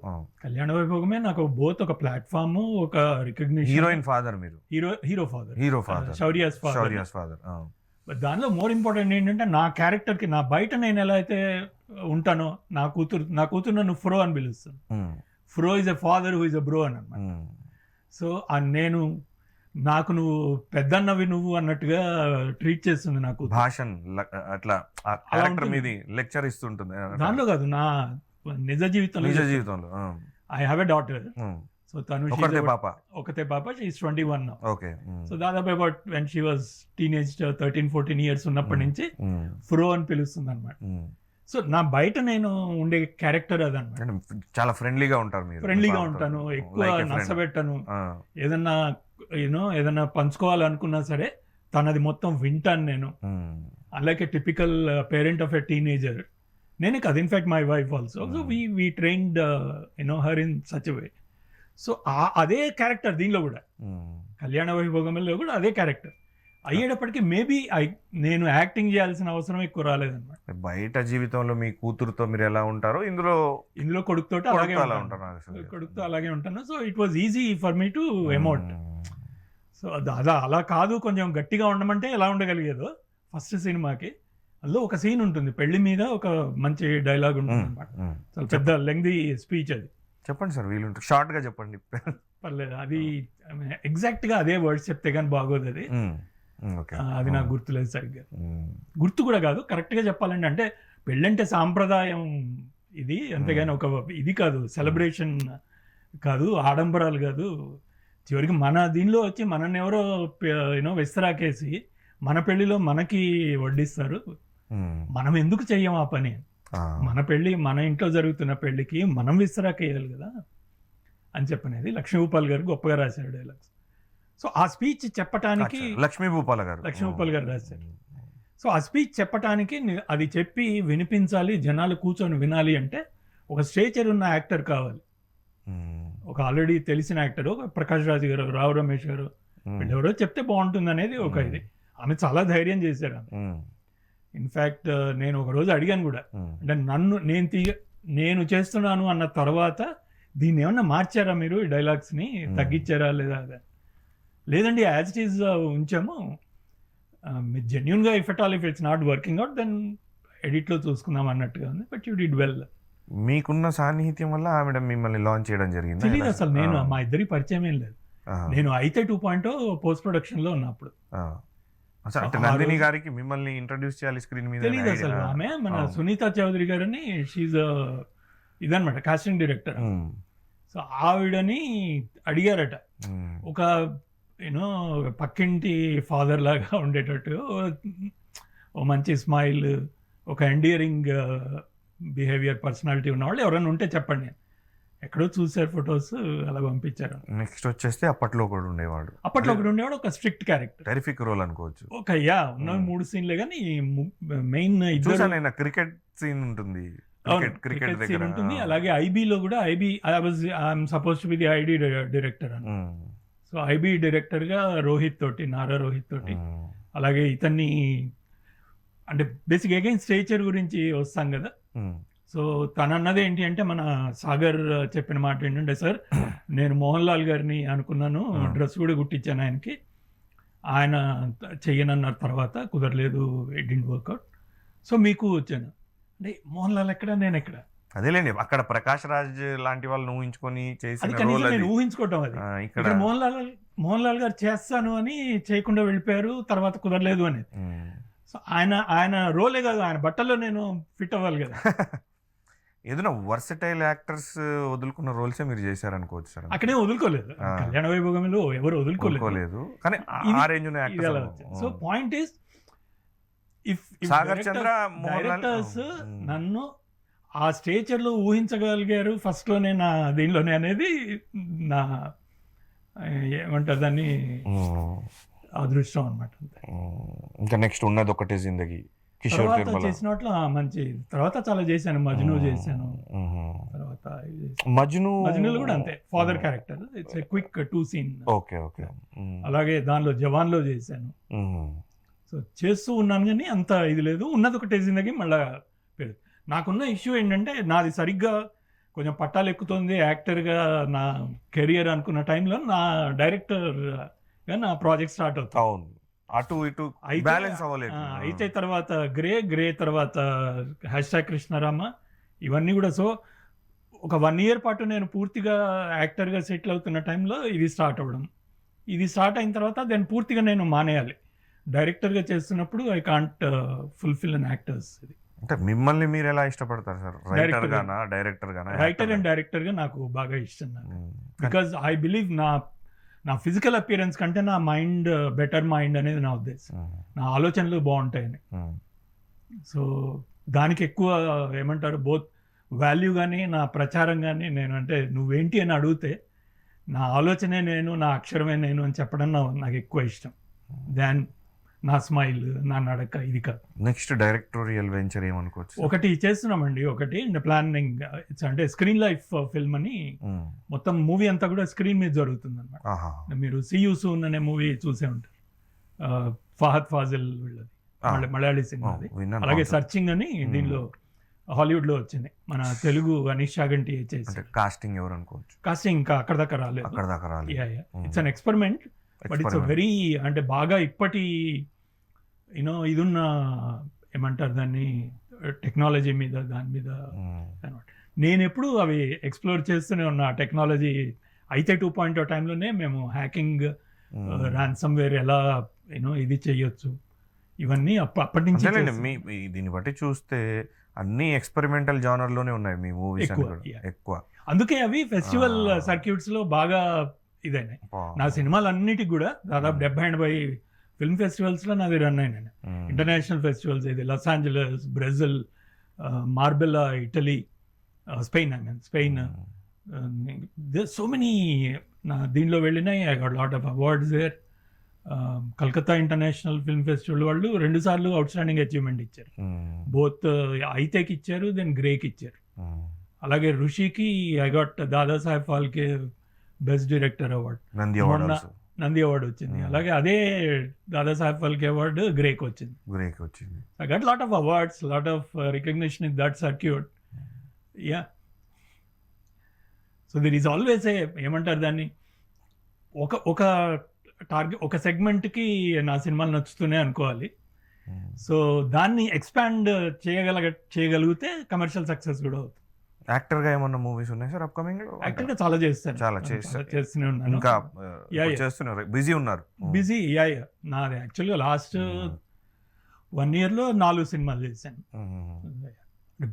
Speaker 2: కళ్యాణ వైభోగమే నాకు బోత్ ఒక ప్లాట్ఫామ్, ఒక రికగ్నిషన్.
Speaker 1: హీరోయిన్ ఫాదర్ మీరు,
Speaker 2: హీరో ఫాదర్, శౌర్యాస్ ఫాదర్. దానిలో మోర్ ఇంపార్టెంట్ ఏంటంటే, నా క్యారెక్టర్కి, నా బయట నేను ఎలా అయితే ఉంటానో, నా కూతురు నన్ను ఫ్రో అని పిలుస్తాను. Fro is a father who is a bro అని అన్నమాట. సో నేను నాకు నువ్వు పెద్దన్నవి నువ్వు అన్నట్టుగా ట్రీట్ చేస్తుంది నాకు.
Speaker 1: భాషన్ అట్లా లెక్చర్ ఇస్తుంటుంది.
Speaker 2: దానిలో కాదు, నా నిజ జీవితంలో I have a daughter. So తను ఒకతే పాప, షీ ఈస్ 21 నౌ. సో దాదాపు about when she was teenage 13-14 years ఉన్నప్పటి నుంచి ఫ్రో అని పిలుస్తుంది అనమాట. సో నా బయట నేను ఉండే క్యారెక్టర్ అదన్నమాట.
Speaker 1: చాలా ఫ్రెండ్లీగా ఉంటారు మీరు.
Speaker 2: ఫ్రెండ్లీగా ఉంటాను, ఎక్కువ నచ్చబెట్టను. ఏదన్నా పంచుకోవాలనుకున్నా సరే తనది మొత్తం వింటాను నేను. అలాగే typical parent of a teenager నేనే కాదు, in fact my wife also. So we trained her in such way. So అదే క్యారెక్టర్ దీనిలో కూడా, కళ్యాణ వైభోగంలో కూడా అదే క్యారెక్టర్ అయ్యేటప్పటికి మేబీ నేను యాక్టింగ్ చేయాల్సిన అవసరం ఎక్కువ రాలేదన్నమాట.
Speaker 1: బయట జీవితంలో మీ కూతురుతో మీరు ఎలా ఉంటారో ఇందులో
Speaker 2: కొడుకుతో అలాగే ఉంటాను. So it was easy for me to emote. So అలా కాదు, కొంచెం గట్టిగా ఉండమంటే ఎలా ఉండగలిగేదో ఫస్ట్ సినిమాకి. అందులో ఒక సీన్ ఉంటుంది, పెళ్లి మీద ఒక మంచి డైలాగ్ ఉంటుంది అనమాట. చాలా పెద్ద లెంగ్దీ స్పీచ్ అది.
Speaker 1: చెప్పండి సార్, వీలుంటే షార్ట్ గా చెప్పండి.
Speaker 2: పర్లేదు, అది ఎగ్జాక్ట్ గా అదే వర్డ్స్ చెప్తే కానీ బాగోదు అది. అది నాకు గుర్తులేదు సరిగ్గా, గుర్తు కూడా కాదు. కరెక్ట్గా చెప్పాలంటే, అంటే పెళ్ళంటే సాంప్రదాయం ఇది, అంతేగాని ఒక ఇది కాదు, సెలబ్రేషన్ కాదు, ఆడంబరాలు కాదు. చివరికి మన దీనిలో వచ్చి మనల్ని ఎవరో విస్తరాకేసి మన పెళ్లిలో మనకి వడ్డిస్తారు. మనం ఎందుకు చెయ్యం ఆ పని? మన పెళ్లి, మన ఇంట్లో జరుగుతున్న పెళ్లికి మనం విస్తరాకేయాలి కదా అని చెప్పనేది లక్ష్మీభూపాల్ గారు గొప్పగా రాశారు డైలాగ్స్. సో ఆ స్పీచ్ చెప్పటానికి
Speaker 1: లక్ష్మీభూపాల్
Speaker 2: గారు రాశారు. సో ఆ స్పీచ్ చెప్పటానికి అది చెప్పి వినిపించాలి, జనాలు కూర్చొని వినాలి అంటే ఒక స్టేచర్ ఉన్న యాక్టర్ కావాలి. ఒక ఆల్రెడీ తెలిసిన యాక్టర్, ప్రకాష్ రాజ్ గారు, రావు రమేష్ గారు, వీళ్ళెవరో చెప్తే బాగుంటుంది అనేది ఒక ఇది. ఆమె చాలా ధైర్యం చేశారు ఆమె. ఇన్ఫ్యాక్ట్ నేను ఒక రోజు అడిగాను కూడా, అంటే నేను చేస్తున్నాను అన్న తర్వాత దీన్ని ఏమన్నా మార్చారా మీరు ఈ డైలాగ్స్ని, తగ్గించారా లేదా? లేదండి, యాజ్ ఇట్ ఈజ్ ఉంచాము, మీరు జెన్యున్గా if it's not working out then ఎడిట్లో చూసుకుందాం అన్నట్టుగా ఉంది. But you did well.
Speaker 1: మీకున్న సాన్నిహిత్యం వల్ల ఆవిడ మిమ్మల్ని లాంచ్ చేయడం జరిగింది?
Speaker 2: తెలియదు అసలు, నేను మా ఇద్దరికి పరిచయం ఏం లేదు. నేను అయితే 2.0 పోస్ట్ ప్రొడక్షన్లో ఉన్నప్పుడు.
Speaker 1: నందిని గారికి మిమ్మల్ని ఇంట్రడ్యూస్ చేయాలి స్క్రీన్ మీద
Speaker 2: తెలియదు అసలు. ఆమె మన సునీత చౌదరి గారని, షీజ్ ఇదనమాట కాస్టింగ్ డైరెక్టర్. సో ఆవిడని అడిగారట, ఒక యూనో పక్కింటి ఫాదర్ లాగా ఉండేటట్టు, ఓ మంచి స్మైల్, ఒక ఎండియరింగ్ బిహేవియర్, పర్సనాలిటీ ఉన్నవాళ్ళు ఎవరైనా ఉంటే చెప్పండి. ఎక్కడో చూసారు ఫొటోస్, అలా పంపించారు.
Speaker 1: నెక్స్ట్ వచ్చేస్తే అప్పట్లో కూడా ఉండేవాడు,
Speaker 2: ఒక స్ట్రిక్ట్ క్యారెక్టర్,
Speaker 1: టెరిఫిక్ రోల్ అనుకోవచ్చు.
Speaker 2: ఒక ఉన్న 3 సీన్లే కానీ మెయిన్
Speaker 1: క్రికెట్ సీన్ ఉంటుంది,
Speaker 2: క్రికెట్ సీన్ ఉంటుంది. అలాగే ఐబీలో కూడా, I'm suppose to be the ID director అని. సో ఐబీ డైరెక్టర్ గా నారా రోహిత్ తోటి, అలాగే ఇతన్ని అంటే బేసిక్ అగైన్ స్ట్రేచర్ గురించి వస్తాం కదా. సో తను అన్నది ఏంటి అంటే, మన సాగర్ చెప్పిన మాట ఏంటంటే, సార్ నేను మోహన్ లాల్ గారిని అనుకున్నాను, డ్రెస్ కూడా కుట్టించాను ఆయనకి, ఆయన చెయ్యనన్నారు, తర్వాత కుదరలేదు, ఇట్ డింట్ వర్క్అవుట్, సో మీకు వచ్చాను. అంటే మోహన్ లాల్ ఎక్కడ, నేను ఎక్కడ?
Speaker 1: అదేలేండి, అక్కడ ప్రకాష్ రాజ్ లాంటి వాళ్ళని ఊహించుకొని
Speaker 2: నేను ఊహించుకోవటం. అది ఇక్కడ మోహన్ లాల్ గారు చేస్తాను అని చేయకుండా వెళ్ళిపోయారు, తర్వాత కుదరలేదు అనేది. సో ఆయన రోలే కాదు, ఆయన బట్టల్లో నేను ఫిట్ అవ్వాలి కదా.
Speaker 1: ఏదైనా వర్సటైల్ యాక్టర్స్ వదులుకున్న రోల్సే మీరు చేశారనుకోవచ్చు సార్.
Speaker 2: అక్కడే వదులుకోలేదు, కళ్యాణ వైభోగంలో ఎవరు వదులుకోలేదు,
Speaker 1: కానీ ఆ రేంజ్ ఉన్న actors.
Speaker 2: So point is, if
Speaker 1: Sagar Chandra
Speaker 2: directors నన్ను ఆ స్టేచర్లో ఊహించగలిగారు ఫస్ట్ లోనే, నా దీనిలోనే అనేది నా ఏమంటారు దాన్ని, అదృష్టం అనమాట.
Speaker 1: ఇంకా నెక్స్ట్ ఉన్నది ఒకటే జిందగీ, కిషోర్
Speaker 2: చేసినట్లు మంచి. తర్వాత చాలా చేశాను, మజ్ను చేశాను, తర్వాత మజ్నులో కూడా అంతే, father character, it's a quick 2 scene.
Speaker 1: Okay.
Speaker 2: అలాగే దానిలో జవాన్లో చేశాను. సో చేస్తూ ఉన్నాను కానీ అంత ఇది లేదు. ఉన్నది ఒకటే జిందగీ మళ్ళా పేరు. నాకున్న ఇష్యూ ఏంటంటే, నాది సరిగ్గా కొంచెం పట్టాలు ఎక్కుతుంది యాక్టర్గా నా కెరియర్ అనుకున్న టైంలో, నా డైరెక్టర్గా నా ప్రాజెక్ట్ స్టార్ట్ అవుతుంది.
Speaker 1: అవును, అటు ఇటు బ్యాలెన్స్ అవ్వలేదు.
Speaker 2: అయితే తర్వాత గ్రే తర్వాత #కృష్ణరామ, ఇవన్నీ కూడా. సో ఒక 1 year పాటు నేను పూర్తిగా యాక్టర్గా సెటిల్ అవుతున్న టైంలో ఇది స్టార్ట్ అవ్వడం. ఇది స్టార్ట్ అయిన తర్వాత దాన్ని పూర్తిగా నేను మానేయాలి. డైరెక్టర్గా చేస్తున్నప్పుడు I can't fulfil an actors. ఇది
Speaker 1: అంటే మిమ్మల్ని మీరు ఎలా ఇష్టపడతారు సార్? రైటర్
Speaker 2: అండ్ డైరెక్టర్గా నాకు బాగా ఇష్టం. బికాజ్ ఐ బిలీవ్ నా ఫిజికల్ అపియరెన్స్ కంటే నా మైండ్ బెటర్ మైండ్ అనేది నా ఉద్దేశం. నా ఆలోచనలు బాగుంటాయని. సో దానికి ఎక్కువ ఏమంటారు, బోత్ వాల్యూ కానీ నా ప్రచారం కానీ, నేను అంటే నువ్వేంటి అని అడిగితే నా ఆలోచనే నేను, నా అక్షరమే నేను అని చెప్పడం నాకు ఎక్కువ ఇష్టం దాన్ నా స్మైల్, నా నడక. ఇది కాదు.
Speaker 1: నెక్స్ట్ డైరెక్టోరియల్ వెంచర్ ఏమనుకోవచ్చు?
Speaker 2: ఒకటి చేస్తున్నామండి, ఒకటి ప్లానింగ్, అంటే స్క్రీన్ లైఫ్ ఫిల్మ్ అని. మొత్తం మూవీ అంతా కూడా స్క్రీన్ మీద జరుగుతుంది అనమాట. మీరు సీ యూ సూన్ అనే మూవీ చూసే ఉంటారు, ఫహద్ ఫాజిల్ వీళ్ళది, మలయాళీ సినిమా. అలాగే సర్చింగ్ అని దీనిలో హాలీవుడ్ లో వచ్చింది, మన తెలుగు అనీష్ చాగంటి చేసి.
Speaker 1: కాస్టింగ్ ఎవరు అనుకోవచ్చు?
Speaker 2: కాస్టింగ్ ఇంకా అక్కడ దాకా రాలేదు. It's an experiment, but it's very, అంటే బాగా ఇప్పటి ఇదున్న ఏమంటారు దాన్ని, టెక్నాలజీ మీద, దాని మీద అనమాట. నేను ఎప్పుడు అవి ఎక్స్ప్లోర్ చేస్తూనే ఉన్నా. టెక్నాలజీ అయితే 2.0 టైంలోనే మేము హ్యాకింగ్, ర్యాన్సమ్వేర్ ఎలా ఇది చేయొచ్చు, ఇవన్నీ అప్పటి నుంచి.
Speaker 1: దీన్ని బట్టి చూస్తే అన్ని ఎక్స్పెరిమెంటల్ జానర్ లోనే ఉన్నాయి మీ మూవీస్ ఎక్కువ.
Speaker 2: అందుకే అవి ఫెస్టివల్ సర్క్యూట్స్ లో బాగా ఇదైనాయి. నా సినిమాలు అన్నిటికి కూడా దాదాపు 70-80 ఫిల్మ్ ఫెస్టివల్స్ లో నాది రన్ అయినాయి. ఇంటర్నేషనల్ ఫెస్టివల్స్, ఇది Los Angeles, Brazil, Marbella, Italy, Spain, so many నా దీనిలో వెళ్ళినాయి. I got lot of awards there. Calcutta international film festival వాళ్ళు 2 సార్లు అవుట్ స్టాండింగ్ అచీవ్మెంట్ ఇచ్చారు. బోత్ ఐతేకి ఇచ్చారు, దెన్ గ్రేకి ఇచ్చారు. అలాగే ఋషికి I got Dadasaheb Phalke best director award. Nandi award వచ్చింది. అలాగే అదే దాదాసాహెబ్ ఫాల్కే అవార్డు గ్రేక్ వచ్చింది. I got lot of awards, lot of recognition in that circuit. Yeah, so there is always ఏమంటారు దాన్ని, ఒక టార్గెట్, ఒక సెగ్మెంట్కి నా సినిమాలు నచ్చుతూనే అనుకోవాలి. సో దాన్ని ఎక్స్పాండ్ చేయగలిగితే కమర్షియల్ సక్సెస్ కూడా అవుతుంది.
Speaker 1: యాక్టర్ గా ఏమన్నా మూవీస్ ఉన్నాయి సార్ అప్కమింగ్ లో?
Speaker 2: యాక్టర్ గా చాలా చేస్తాను, చేస్తూనే ఉన్నాను.
Speaker 1: ఇంకా చేస్తున్నారు, బిజీ ఉన్నారు?
Speaker 2: Busy, yeah. నాది యాక్చువల్గా లాస్ట్ 1 year లో 4 సినిమాలు చేశాను.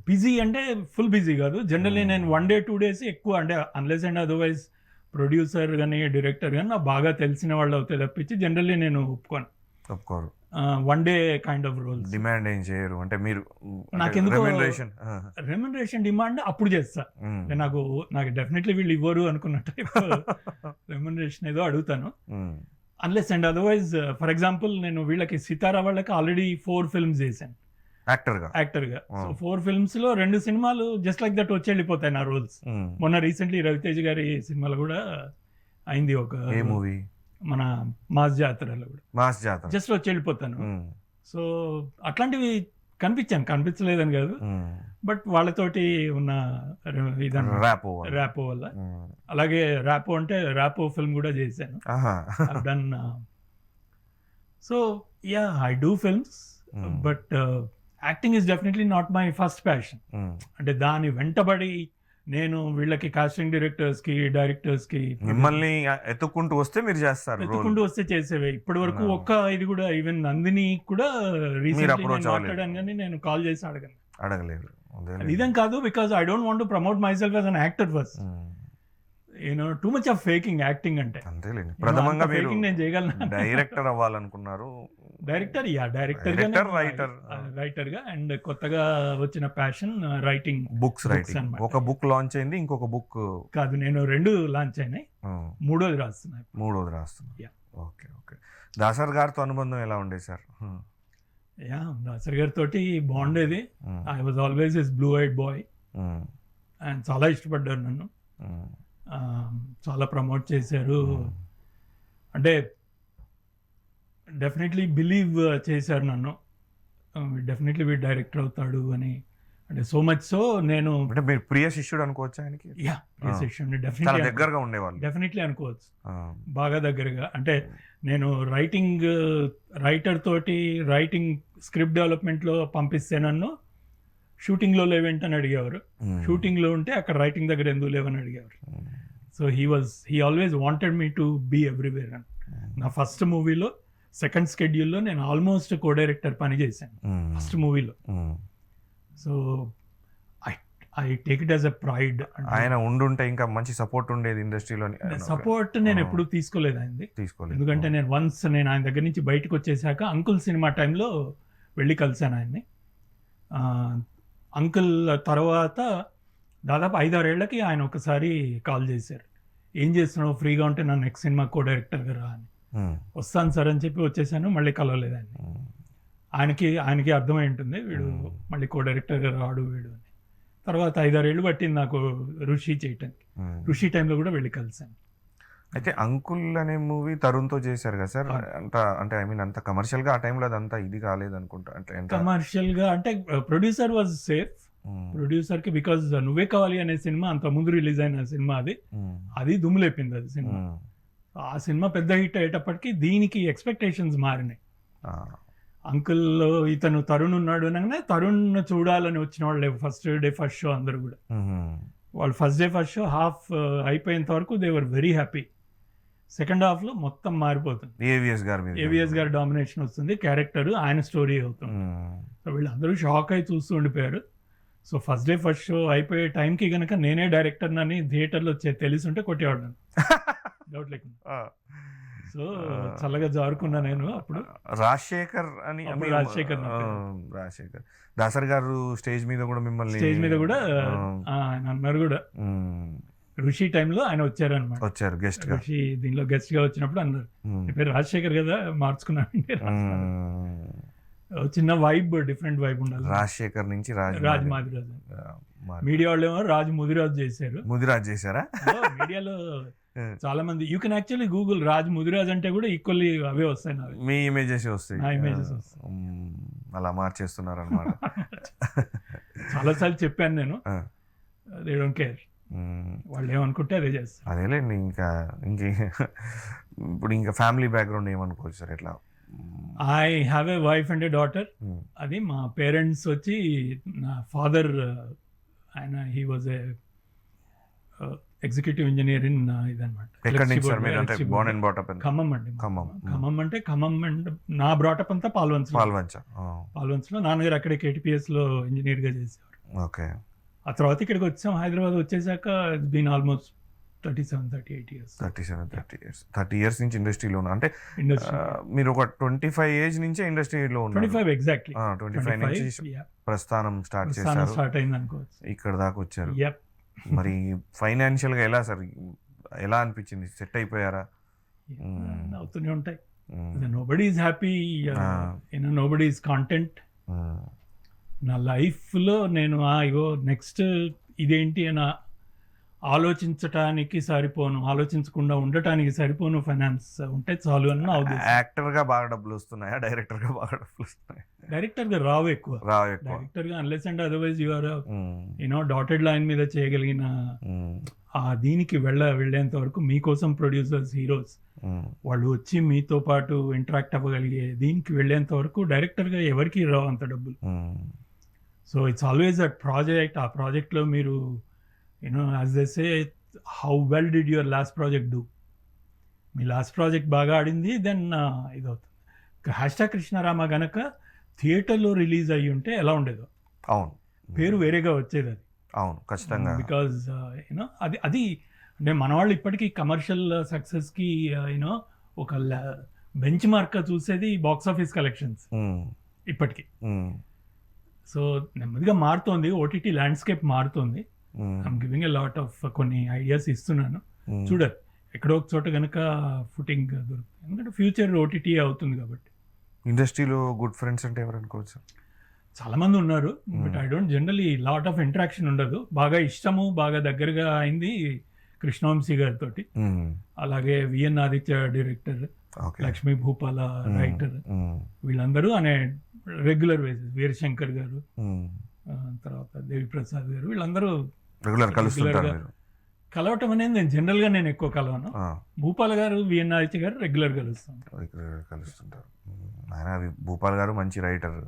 Speaker 2: బిజీ అంటే ఫుల్ బిజీ కాదు, జనరల్లీ నేను 1 day 2 days ఎక్కువ, అంటే అన్లెస్ అండ్ అదర్వైజ్ ప్రొడ్యూసర్ కానీ డైరెక్టర్ కానీ నాకు బాగా తెలిసిన వాళ్ళు అవుతే తప్పించి జనరల్లీ నేను ఒప్పుకోరు. 1 day kind of roles.
Speaker 1: Demand ఏం చేయరు అంటే మీరు?
Speaker 2: నాకెందుకు రెమ్యునరేషన్ డిమాండ్ అప్పుడు చేస్తా, నాకు డెఫినెట్లీ వీళ్ళు ఇవ్వరు అనుకున్న టైప్ రెమ్యునరేషన్ ఏదో అడుగుతాను. Unless and otherwise, for example నేను వీళ్ళకి సితారా వాళ్ళకి ఆల్రెడీ 4 films చేశాను యాక్టర్ గా. సో 4 films లో 2 సినిమాలు జస్ట్ లైక్ దట్ వచ్చి వెళ్ళిపోతాయి నా రోల్స్. మొన్న రీసెంట్లీ రవితేజ్ గారి సినిమాలో కూడా అయింది ఒక
Speaker 1: మూవీ,
Speaker 2: మన మాస్ జాతరలో కూడా జస్ట్ వచ్చి వెళ్ళిపోతాను. సో అట్లాంటివి కనిపించలేదని కాదు, బట్ వాళ్ళతోటి ఉన్న ర్యాపో వల్ల. అలాగే ర్యాపో ఫిల్మ్ కూడా చేశాను. Done. So yeah, I do films, but acting is definitely not my first passion. అంటే దాని వెంటబడి నేను వీళ్ళకి కాస్టింగ్ డైరెక్టర్స్ కి
Speaker 1: మిమ్మల్ని ఎత్తుకుంటూ వస్తే మీరు చేస్తారు,
Speaker 2: ఎత్తుకుంటూ వస్తే చేసేవే. ఇప్పటి వరకు ఒక్క ఇది కూడా, ఈవెన్ నందిని కూడా రీసెంట్లీ మాట్లాడాను కానీ నేను కాల్ చేసి అడగలేదు. ఇదేం కాదు, because I don't want to promote my self as an actor first. Too much of faking acting అంటే.
Speaker 1: అంతేలేండి, ప్రథమంగా మీరు
Speaker 2: నేను చేయగలను.
Speaker 1: డైరెక్టర్ అవ్వాలనుకున్నారు? డైరెక్టర్
Speaker 2: రైటర్ గా, అండ్ కొత్తగా వచ్చిన ప్యాషన్ రైటింగ్,
Speaker 1: బుక్స్ రైటింగ్. ఒక బుక్ లాంచ్ అయింది, ఇంకొక బుక్
Speaker 2: కాదు, నేను 2 లాంచ్ అయినాయి, 3వది రాస్తున్నా.
Speaker 1: ఓకే. దాసర్ గారితో అనుబంధం ఎలా ఉండేది సార్?
Speaker 2: యా, దాసర్ గారితో బాగుండేది. I was always his blue eyed boy, and చాలా ఇష్టపడ్డారు నన్ను, చాలా ప్రమోట్ చేశారు. అంటే డెఫినెట్లీ బిలీవ్ చేశారు నన్ను, డెఫినెట్లీ వీడు డైరెక్టర్ అవుతాడు అని. అంటే సో మచ్ సో నేను,
Speaker 1: అంటే మీరు ప్రియ శిష్యుడు అనుకోవచ్చు ఆయనకి?
Speaker 2: యా, ప్రియ శిష్యుడిని
Speaker 1: దగ్గరగా ఉండేవాళ్ళు,
Speaker 2: డెఫినెట్లీ అనుకోవచ్చు, బాగా దగ్గరగా. అంటే నేను రైటర్ తోటి రైటింగ్ స్క్రిప్ట్ డెవలప్మెంట్లో పంపిస్తే నన్ను షూటింగ్లో లేవేంటని అడిగేవారు, షూటింగ్లో ఉంటే అక్కడ రైటింగ్ దగ్గర ఎందుకు లేవని అడిగేవారు. So he always wanted me to be everywhere అని. నా ఫస్ట్ మూవీలో సెకండ్ స్కెడ్యూల్లో నేను ఆల్మోస్ట్ కో డైరెక్టర్ పని చేశాను ఫస్ట్ మూవీలో. So I take it as a pride.
Speaker 1: ఆయన ఉండుంటే ఇంకా మంచి సపోర్ట్ ఉండేది ఇండస్ట్రీలో.
Speaker 2: సపోర్ట్ నేను ఎప్పుడు తీసుకోలేదు ఆయనది, ఎందుకంటే నేను ఆయన దగ్గర నుంచి బయటకు వచ్చేసాక అంకుల్ సినిమా టైంలో వెళ్ళి కలిశాను ఆయన్ని. అంకుల్ తర్వాత దాదాపు 5-6 ఏళ్లకి ఆయన ఒకసారి కాల్ చేశారు, ఏం చేస్తున్నావు, ఫ్రీగా ఉంటే నా నెక్స్ట్ సినిమా కో డైరెక్టర్గా రా అని. వస్తాను సార్ అని చెప్పి వచ్చేసాను, మళ్ళీ కలవలేదు ఆయనకి అర్థమై ఉంటుంది వీడు మళ్ళీ కో డైరెక్టర్గా రాడు వీడు అని. తర్వాత 5-6 ఏళ్ళు పట్టింది నాకు ఋషి చేయటానికి. ఋషి టైంలో కూడా వెళ్ళి కలిసాను.
Speaker 1: అయితే అంకుల్ అనే మూవీ తరుణ్తో చేశారు కదా సార్, అంటే ఐ మీన్ అంత కమర్షియల్ గా ఆ టైంలో అదంతా ఇది కాలేదు అనుకుంటా.
Speaker 2: కమర్షియల్ గా అంటే ప్రొడ్యూసర్ వాజ్ సేఫ్. ప్రొడ్యూసర్ కి బికాజ్ నువ్వే కావాలి అనే సినిమా అంత ముందు రిలీజ్ అయిన సినిమా, అది దుమ్ములేపింది అది సినిమా. ఆ సినిమా పెద్ద హిట్ అయ్యేటప్పటికి దీనికి ఎక్స్పెక్టేషన్స్ మారినాయి. అంకుల్ ఇతను తరుణ్ ఉన్నాడు అనగానే తరుణ్ చూడాలని వచ్చిన వాళ్ళు ఫస్ట్ డే ఫస్ట్ షో అందరూ కూడా, వాళ్ళు first day first show half అయిపోయేంత వరకు they were very happy. Second half లో మొత్తం మారిపోతుంది, ఏవిఎస్ గారి డామినేషన్ వస్తుంది, క్యారెక్టర్ ఆయన స్టోరీ అవుతుంది. సో వీళ్ళందరూ షాక్ అయి చూస్తూ ఉండిపోయారు. So first day first show అయిపోయే టైంకి కనుక నేనే డైరెక్టర్ అని థియేటర్లో తెలిసి ఉంటే కొట్టేవాడు డౌట్ లేకుండా. సో చల్లగా జారుకున్నా నేను అప్పుడు.
Speaker 1: రాజశేఖర్ దాసర్ గారు స్టేజ్ మీద కూడా
Speaker 2: ఆయన అన్నారు కూడా. ఋషి టైంలో ఆయన
Speaker 1: వచ్చారు గెస్ట్ గా.
Speaker 2: ఋషి దీనిలో గెస్ట్ గా వచ్చినప్పుడు అన్నారు, నీ పేరు రాజశేఖర్ కదా మార్చుకున్నానంటే. చిన్న వైబ్, డిఫరెంట్ వైబ్ ఉండాలి.
Speaker 1: రాజశేఖర్ నుంచి
Speaker 2: రాజ్ మాదిరాజు. మీడియా వాళ్ళు ఏమో రాజ్ ముదిరాజు చేశారు.
Speaker 1: చేశారా?
Speaker 2: మీడియాలో చాలా మంది you can actually Google Raj Mudiraj అంటే కూడా ఈక్వల్లీ అవే వస్తాయి నాకు.
Speaker 1: మీ ఇమేజెస్ వస్తాయి.
Speaker 2: నా ఇమేజెస్ వస్తాయి.
Speaker 1: అలా మార్చేస్తున్నారు అనమాట.
Speaker 2: చాలాసార్లు చెప్పాను నేను, దే డోంట్ కేర్, వాళ్ళు ఏమనుకుంటే అదే చేస్తారు.
Speaker 1: అదేలేండి. ఇంకా ఇప్పుడు ఇంకా ఫ్యామిలీ బ్యాక్గ్రౌండ్ ఏమనుకోవచ్చు సార్ ఎట్లా?
Speaker 2: I have a wife and a daughter. అది మా పేరెంట్స్ వచ్చి, నా ఫాదర్ ఆయన he was a executive engineer in ఇదనమాట. ఖమ్మం అండి. ఖమ్మం అంటే ఖమ్మం అండ్ నా బ్రాటప్ అంతా పాల్వంచలో. నాన్నగారు అక్కడే KTPS లో ఇంజనీర్ గా చేసేవారు.
Speaker 1: ఓకే.
Speaker 2: ఆ తర్వాత ఇక్కడికి వచ్చాం, హైదరాబాద్ వచ్చేసాక it's been almost 37-38 years.
Speaker 1: 30 years నుంచి ఇండస్ట్రీలో ఉన్నా. అంటే మీరు ఒక 25 ఏజ్ నుంచే ఇండస్ట్రీలో ఉన్నారు.
Speaker 2: 25 ఎగ్జాక్ట్లీ.
Speaker 1: 25 నుంచి ప్రస్థానం స్టార్ట్
Speaker 2: అయింది అనుకోవచ్చు.
Speaker 1: ఇక్కడ దాకా వచ్చారు. మరి ఫైనాన్షియల్ గా ఎలా సార్, ఎలా అనిపించింది? సెట్ అయిపోయారా?
Speaker 2: అవుతూనే ఉంటాయి. Nobody is happy, nobody is content. నా లైఫ్లో నేను ఇగో నెక్స్ట్ ఇదేంటి అని ఆలోచించటానికి సరిపోను, ఆలోచించకుండా ఉండటానికి సరిపోను ఫైనాన్స్ ఉంటే చాలు అని నా ఉద్దేశం.
Speaker 1: యాక్టర్ గా బాగా డబ్బులు వస్తున్నాయా, డైరెక్టర్ గా బాగా డబ్బులు వస్తున్నాయా?
Speaker 2: డైరెక్టర్ గా రావు ఎక్కువ. డైరెక్టర్ గా unless and otherwise your dotted line మీద చేయగలిగిన దీనికి వెళ్ళేంత వరకు మీకోసం ప్రొడ్యూసర్స్, హీరోస్ వాళ్ళు వచ్చి మీతో పాటు ఇంటరాక్ట్ అవ్వగలిగే దీనికి వెళ్ళేంత వరకు డైరెక్టర్ గా ఎవరికి రావు అంత డబ్బులు. So it's always a project. ఆ ప్రాజెక్ట్లో మీరు as they say, how well did your last project do? Me last project బాగా ఆడింది, దెన్ ఇదవుతుంది. హ్యాష్టాగ్ కృష్ణారామ గనక థియేటర్లో రిలీజ్ అయ్యి ఉంటే ఎలా ఉండేదో.
Speaker 1: అవును,
Speaker 2: పేరు వేరేగా వచ్చేది అది.
Speaker 1: అవును, ఖచ్చితంగా.
Speaker 2: బికాజ్ అది అంటే మన వాళ్ళు ఇప్పటికీ కమర్షియల్ సక్సెస్కి ఒక బెంచ్ మార్క్గా చూసేది బాక్స్ ఆఫీస్ కలెక్షన్స్ ఇప్పటికీ. సో నెమ్మదిగా మారుతోంది, OTT ల్యాండ్స్కేప్ మారుతోంది. I'm giving a lot of కొన్ని ఐడియాస్ ఇస్తున్నాను. చూడాలి ఎక్కడో ఒక చోట కనుక ఫుటింగ్ దొరుకుతుంది, ఎందుకంటే ఫ్యూచర్ OTT అవుతుంది కాబట్టి.
Speaker 1: ఇండస్ట్రీలో గుడ్ ఫ్రెండ్స్ అంటే ఎవరు అనుకోవచ్చు?
Speaker 2: చాలా మంది ఉన్నారు, but I don't generally lot of interaction ఉండదు. బాగా ఇష్టము, బాగా దగ్గరగా అయింది కృష్ణవంశీ గారితో, అలాగే VN ఆదిత్య డైరెక్టర్, లక్ష్మీ భూపాల రైటర్, వీళ్ళందరూ అనే రెగ్యులర్ బేసిస్. వీరశంకర్ గారు, తర్వాత దేవి ప్రసాద్ గారు, వీళ్ళందరూ కలవటం అనేది నేను జనరల్ గా నేను ఎక్కువ కలవను. భూపాల్ గారు, VN ఆదిత్య గారు రెగ్యులర్
Speaker 1: కలుస్తుంటారు. ఆయన భూపాల్ గారు మంచి రైటర్,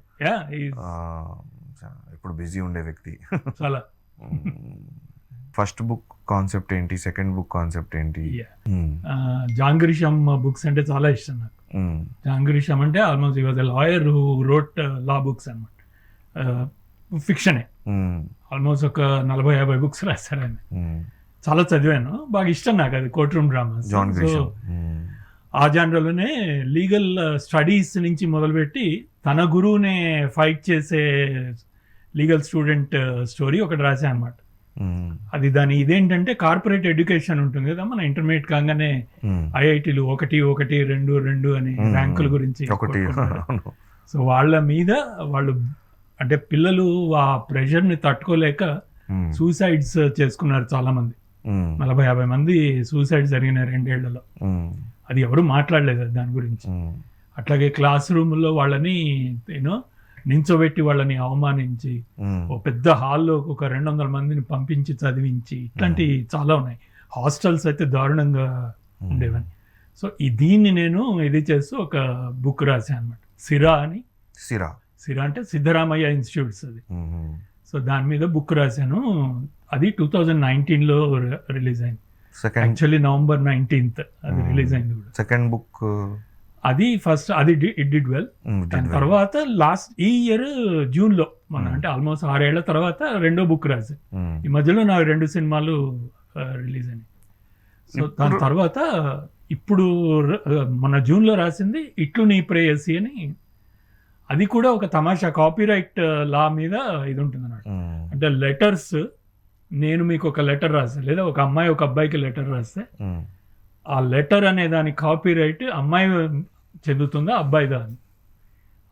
Speaker 1: ఇప్పుడు బిజీ ఉండే వ్యక్తి
Speaker 2: చాలా.
Speaker 1: ఫస్ట్ బుక్ కాన్సెప్ట్ ఏంటి? సెకండ్ బుక్ కాన్సెప్ట్ ఏంటి?
Speaker 2: జాంగ్రిషమ్ బుక్స్ అంటే చాలా ఇష్టం నాకు. జాంగ్రిషమ్ అంటే almost he was a lawyer who wrote law books అన్నమాట. ఫిక్షనే, ఆల్మోస్ట్ ఒక 40-50 బుక్స్ రాశాడు ఆయన. చాలా చదివాను, బాగా ఇష్టం నాకు అది, కోర్ట్ రూమ్ డ్రామాస్. సో ఆ జానర్లోనే లీగల్ స్టడీస్ నుంచి మొదలుపెట్టి తన గురువునే ఫైట్ చేసే లీగల్ స్టూడెంట్ స్టోరీ ఒకటి రాశా అనమాట. అది దాని ఇదేంటంటే కార్పొరేట్ ఎడ్యుకేషన్ ఉంటుంది కదా, మన ఇంటర్మీడియట్ కాగానే IITలు 1-1-2-2 అనే ర్యాంకుల గురించి. సో వాళ్ళ మీద వాళ్ళు అంటే పిల్లలు ఆ ప్రెషర్ని తట్టుకోలేక సూసైడ్స్ చేసుకున్నారు చాలా మంది. 40-50 మంది సూసైడ్ జరిగినాయి 2 ఏళ్లలో. అది ఎవరు మాట్లాడలేదు దాని గురించి. అట్లాగే క్లాస్ రూమ్లో వాళ్ళని నించోబెట్టి వాళ్ళని అవమానించి ఒక పెద్ద హాల్లో ఒక 200 మందిని పంపించి చదివించి, ఇట్లాంటివి చాలా ఉన్నాయి. హాస్టల్స్ అయితే దారుణంగా ఉండేవని. సో దీన్ని నేను ఇది చేస్తూ ఒక బుక్ రాశాను అనమాట, సిరా అని. సిరా అంటే సిద్ధరామయ్య ఇన్స్టిట్యూట్స్ అది. సో దాని మీద బుక్ రాశాను. అది 2019లో రిలీజ్ అయింది. యాక్చువల్లీ November 19th అది రిలీజ్ అయింది కూడా.
Speaker 1: సెకండ్ బుక్
Speaker 2: అది ఫస్ట్ అది ఇట్ డిడ్ వెల్. దాని తర్వాత లాస్ట్ ఈ ఇయర్ జూన్లో అంటే ఆల్మోస్ట్ 6 ఏళ్ల తర్వాత రెండో బుక్ రాశాను. ఈ మధ్యలో నాకు 2 సినిమాలు రిలీజ్ అయినాయి. సో దాని తర్వాత ఇప్పుడు మన జూన్లో రాసింది ఇట్లు నీ ప్రేయసి అని. అది కూడా ఒక తమాషా, కాపీరైట్ లా మీద ఇది ఉంటుంది అన్నమాట. అంటే లెటర్స్, నేను మీకు ఒక లెటర్ రాస్తాను, లేదా ఒక అమ్మాయి ఒక అబ్బాయికి లెటర్ రాస్తే ఆ లెటర్ అనే దాని కాపీరైట్ అమ్మాయి చెందుతుందా అబ్బాయిదా అని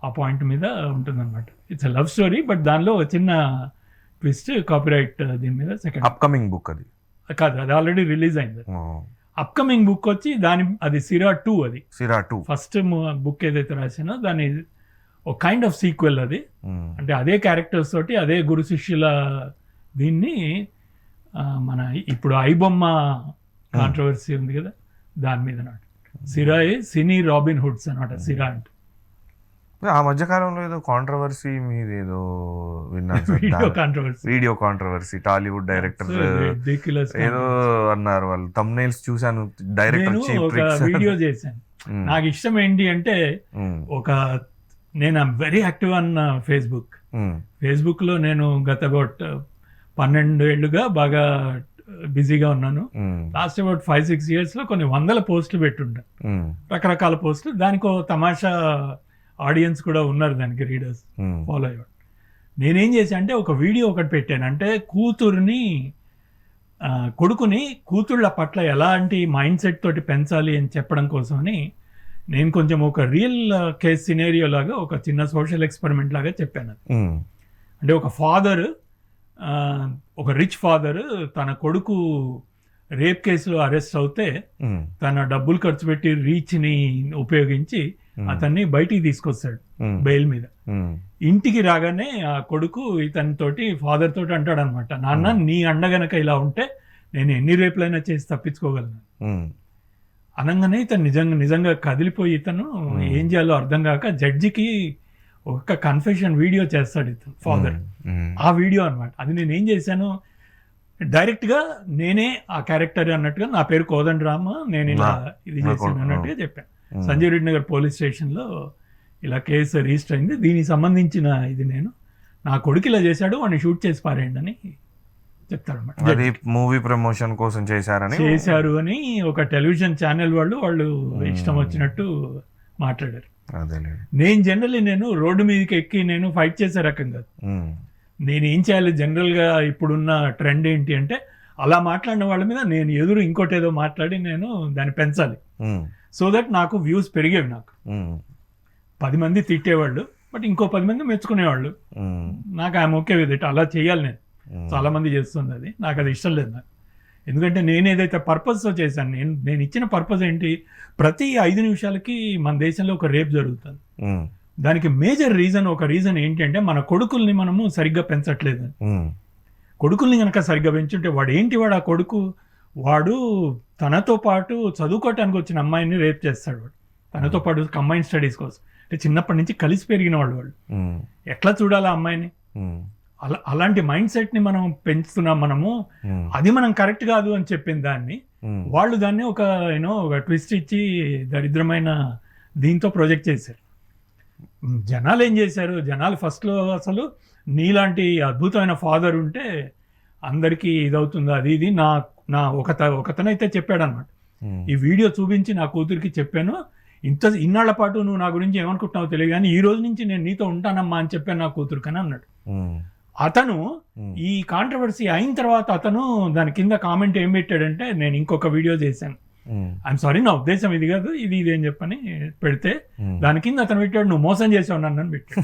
Speaker 2: ఆ పాయింట్ మీద ఉంటుంది అనమాట. It's a love story, but దానిలో ఒక చిన్న ట్విస్ట్, కాపీరైట్ దీని మీద. సెకండ్
Speaker 1: అప్కమింగ్ బుక్ అది
Speaker 2: కాదు, అది ఆల్రెడీ రిలీజ్ అయింది. అప్కమింగ్ బుక్ వచ్చి అది సిరా 2 అది
Speaker 1: సిరా 2
Speaker 2: ఫస్ట్ బుక్ ఏదైతే రాసినో దాని ఒక కైండ్ ఆఫ్ సీక్వెల్ అది. అంటే అదే క్యారెక్టర్స్ తోటి అదే గురు శిష్యుల దీన్ని మన ఇప్పుడు ఐబొమ్మ కాంట్రవర్సీ ఉంది కదా దాని మీద నాటు సిరా సినీ రాబిన్ హుడ్స్ అనమాట సిరా అంటే.
Speaker 1: ఆ మధ్య కాలంలో ఏదో కాంట్రవర్సీ మీద ఏదో విన్నాను, వీడియో కాంట్రవర్సీ టాలీవుడ్ డైరెక్టర్ ఏదో అన్నారు వాళ్ళు. థంబ్నెయిల్స్ చూసాను, డైరెక్టర్
Speaker 2: ఒక వీడియో చేశాను. నాకు ఇష్టం ఏంటి అంటే నేను వెరీ యాక్టివ్ ఆన్ ఫేస్బుక్ లో నేను గత అబౌట్ 12 ఏళ్లుగా బాగా బిజీగా ఉన్నాను. లాస్ట్ అబౌట్ 5-6 years లో కొన్ని 100 పోస్టులు పెట్టుంటాను, రకరకాల పోస్టులు. దానికి ఒక తమాషా ఆడియన్స్ కూడా ఉన్నారు, దానికి రీడర్స్ ఫాలో అయ్యాడు. నేనేం చేశా అంటే ఒక వీడియో ఒకటి పెట్టాను. అంటే కొడుకుని కూతుళ్ళ పట్ల ఎలాంటి మైండ్ సెట్ తోటి పెంచాలి అని చెప్పడం కోసమని నేను కొంచెం ఒక రియల్ కేస్ సినేరియో లాగా ఒక చిన్న సోషల్ ఎక్స్పెరిమెంట్ లాగా చెప్పాను. అంటే ఒక ఫాదర్, ఒక రిచ్ ఫాదర్ తన కొడుకు రేప్ కేసులో అరెస్ట్ అవుతే తన డబ్బులు ఖర్చు పెట్టి రీచ్ని ఉపయోగించి అతన్ని బయటికి తీసుకొస్తాడు బెయిల్ మీద. ఇంటికి రాగానే ఆ కొడుకు ఇతనితోటి ఫాదర్ తోటి అంటాడు అనమాట, నాన్న నీ అండ గనక ఇలా ఉంటే నేను ఎన్ని రేపులైనా చేసి తప్పించుకోగలను. అనగానే ఇతను నిజంగా కదిలిపోయి ఇతను ఏం చేయాలో అర్థం కాక జడ్జికి ఒక కన్ఫెషన్ వీడియో చేస్తాడు ఇతను ఫాదర్. ఆ వీడియో అనమాట అది. నేను ఏం చేశాను, డైరెక్ట్గా నేనే ఆ క్యారెక్టర్ అన్నట్టుగా, నా పేరు కోదండరామ, నేను ఇలా ఇది చేశాను అన్నట్టుగా చెప్పాను. సంజయ్ రెడ్డి నగర్ పోలీస్ స్టేషన్లో ఇలా కేసు రిజిస్టర్ అయింది, దీనికి సంబంధించిన ఇది నేను, నా కొడుకు ఇలా చేశాడు, వాడిని షూట్ చేసి పారేయండి అని చెప్తాడు అనమాట.
Speaker 1: మూవీ ప్రమోషన్ కోసం
Speaker 2: చేశారు అని ఒక టెలివిజన్ ఛానల్ వాళ్ళు ఇష్టం వచ్చినట్టు మాట్లాడారు. నేను జనరల్లీ రోడ్డు మీదకి ఎక్కి నేను ఫైట్ చేసే రకం కాదు. నేను ఏం చేయాలి, జనరల్గా ఇప్పుడున్న ట్రెండ్ ఏంటి అంటే అలా మాట్లాడిన వాళ్ళ మీద నేను ఎదురు ఇంకోటి ఏదో మాట్లాడి నేను దాన్ని పెంచాలి, సో దట్ నాకు వ్యూస్ పెరిగేవి. నాకు 10 మంది తిట్టేవాళ్ళు, బట్ ఇంకో 10 మంది మెచ్చుకునేవాళ్ళు. నాకు ఐఎమ్ ఓకే విత్ ఇట్. అలా చేయాలి. నేను చాలా మంది చేస్తుంది అది, నాకు అది ఇష్టం లేదు నాకు. ఎందుకంటే నేను ఏదైతే పర్పస్తో చేశాను, నేను ఇచ్చిన పర్పస్ ఏంటి, ప్రతి 5 నిమిషాలకి మన దేశంలో ఒక రేప్ జరుగుతుంది. దానికి మేజర్ రీజన్ ఏంటి అంటే మన కొడుకుల్ని మనము సరిగ్గా పెంచట్లేదు. కొడుకుల్ని కనుక సరిగ్గా పెంచుంటే వాడు ఆ కొడుకు వాడు తనతో పాటు చదువుకోవటానికి వచ్చిన అమ్మాయిని రేప్ చేస్తాడు. వాడు తనతో పాటు కంబైన్ స్టడీస్ కోసం, అంటే చిన్నప్పటి నుంచి కలిసి పెరిగిన వాళ్ళు ఎట్లా చూడాలి ఆ అమ్మాయిని. అలాంటి మైండ్ సెట్ ని మనం పెంచుతున్నాం మనము. అది మనం కరెక్ట్ కాదు అని చెప్పిన దాన్ని వాళ్ళు దాన్ని ఒక ట్విస్ట్ ఇచ్చి దరిద్రమైన దీంతో ప్రొజెక్ట్ చేశారు. జనాలు ఏం చేశారు, జనాలు ఫస్ట్లో అసలు నీలాంటి అద్భుతమైన ఫాదర్ ఉంటే అందరికీ ఇదవుతుందా అది ఇది. నా ఒకతనైతే చెప్పాడు అనమాట, ఈ వీడియో చూపించి నా కూతురికి చెప్పాను, ఇన్నాళ్ల పాటు నువ్వు నా గురించి ఏమనుకుంటున్నావు తెలియదు కానీ ఈ రోజు నుంచి నేను నీతో ఉంటానమ్మా అని చెప్పాను నా కూతురికి అని అన్నాడు. అతను ఈ కాంట్రవర్సీ అయిన తర్వాత అతను దాని కింద కామెంట్ ఏం పెట్టాడంటే, నేను ఇంకొక వీడియో చేశాను, ఐఎమ్ సారీ నా ఉద్దేశం ఇది కాదు ఇది అని చెప్పని పెడితే దాని కింద అతను పెట్టాడు, నువ్వు మోసం చేసావు నన్ను అని పెట్టాడు.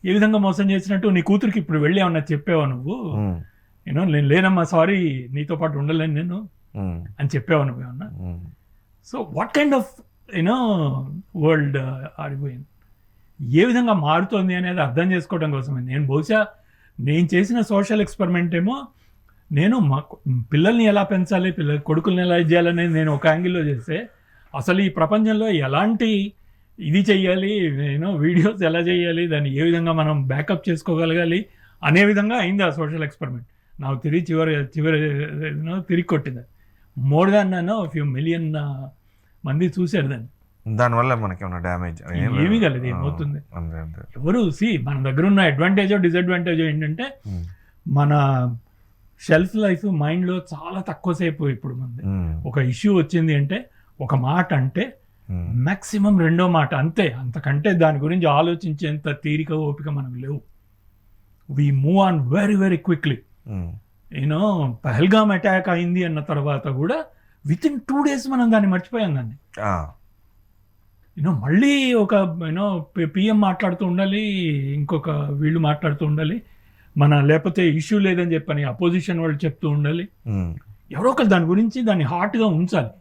Speaker 2: ఏ విధంగా మోసం చేసినట్టు, నీ కూతురికి ఇప్పుడు వెళ్ళి ఏమన్నా చెప్పావా నువ్వు, నేను లేనమ్మా సారీ నీతో పాటు ఉండలేను నేను అని చెప్పావా నువ్వు ఏమన్నా. So what kind of world are you in, ఏ విధంగా మారుతోంది అనేది అర్థం చేసుకోవడం కోసమే నేను చేసిన సోషల్ ఎక్స్పెరిమెంట్ ఏమో, నేను మా పిల్లల్ని ఎలా పెంచాలి, కొడుకుల్ని ఎలా చేయాలనేది నేను ఒక యాంగిల్లో చేస్తే, అసలు ఈ ప్రపంచంలో ఎలాంటి ఇది చెయ్యాలి, వీడియోస్ ఎలా చేయాలి, దాన్ని ఏ విధంగా మనం బ్యాకప్ చేసుకోగలగాలి అనే విధంగా అయింది ఆ సోషల్ ఎక్స్పెరిమెంట్. నాకు తిరిగి కొట్టింది. మోర్ దాన్ ఫ్యూ మిలియన్ మంది చూశారు దాన్ని.
Speaker 1: దానివల్ల మనకి ఏమైనా డ్యామేజ్
Speaker 2: ఏమీ కలదు, ఏమవుతుంది ఎవరు మన దగ్గర ఉన్న అడ్వాంటేజో డిసడ్వాంటేజో ఏంటంటే, మన షెల్ఫ్ లైఫ్ మైండ్లో చాలా తక్కువసేపు ఇప్పుడు మంది. ఒక ఇష్యూ వచ్చింది అంటే ఒక మాట అంటే మ్యాక్సిమం 2వ మాట అంతే, అంతకంటే దాని గురించి ఆలోచించేంత తీరిక ఓపిక మనకు లేవు. We move on very very quickly. Pahalgam attack అయింది అన్న తర్వాత కూడా విత్ ఇన్ 2 days మనం దాన్ని మర్చిపోయాం. దాన్ని మళ్ళీ ఒక పిఎం మాట్లాడుతూ ఉండాలి, ఇంకొక వీళ్ళు మాట్లాడుతూ ఉండాలి, లేకపోతే ఇష్యూ లేదని చెప్పని అపోజిషన్ వాళ్ళు చెప్తూ ఉండాలి. ఎవరో ఒకరు దాని గురించి దాన్ని హాట్గా ఉంచాలి.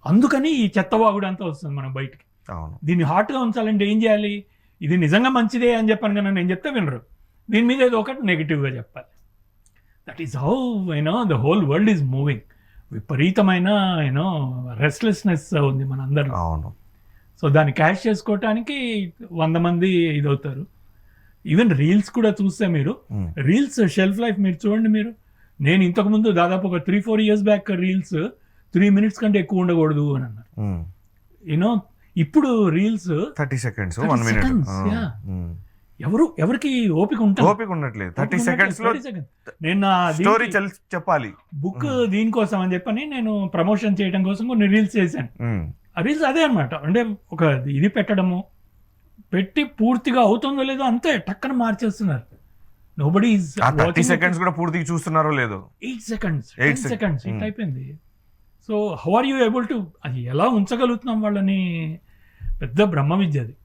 Speaker 2: అందుకని ఈ చెత్తవాగుడు అంతా వస్తుంది మనం బయటికి.
Speaker 1: అవును,
Speaker 2: దీన్ని హాట్గా ఉంచాలంటే ఏం చేయాలి? ఇది నిజంగా మంచిదే అని చెప్పాను కానీ నేను చెప్తే వినరు. దీని మీద ఏదో ఒకటి నెగిటివ్గా చెప్పాలి. That is how the whole world is moving. విపరీతమైన రెస్ట్లెస్నెస్ ఉంది మన అందరిలో.
Speaker 1: అవును.
Speaker 2: సో దాన్ని క్యాష్ చేసుకోవటానికి 100 మంది ఇదవుతారు. ఈవెన్ రీల్స్ కూడా చూస్తే మీరు రీల్స్ షెల్ఫ్ లైఫ్ మీరు చూడండి. నేను ఇంతకుముందు దాదాపు ఒక 3-4 years బ్యాక్ రీల్స్ 3 minutes కంటే ఎక్కువ ఉండకూడదు అని అన్నారు. ఇప్పుడు రీల్స్
Speaker 1: 30 seconds 1 minute.
Speaker 2: ఎవరికి ఓపిక
Speaker 1: ఉండట్లేదు. 30 seconds లో
Speaker 2: నేను
Speaker 1: స్టోరీ చెప్పాలి.
Speaker 2: బుక్ దీనికోసం అని చెప్పని నేను ప్రమోషన్ చేయడం కోసం కొన్ని రీల్స్ చేశాను. ఆ రీల్స్ అదే అనమాట. అంటే ఒక ఇది పెట్టి పూర్తిగా అవుతుందో లేదో అంతే టక్కన మార్చేస్తున్నారు. నోబడీ ఈజ్
Speaker 1: 30 seconds కూడా పూర్తిగా చూస్తున్నారో లేదో.
Speaker 2: 8 seconds 10 seconds ఇట్ అయిపోయింది. So how are you able to, అది ఎలా ఉంచగలుగుతున్నాం వాళ్ళని? పెద్ద బ్రహ్మ విద్య అది.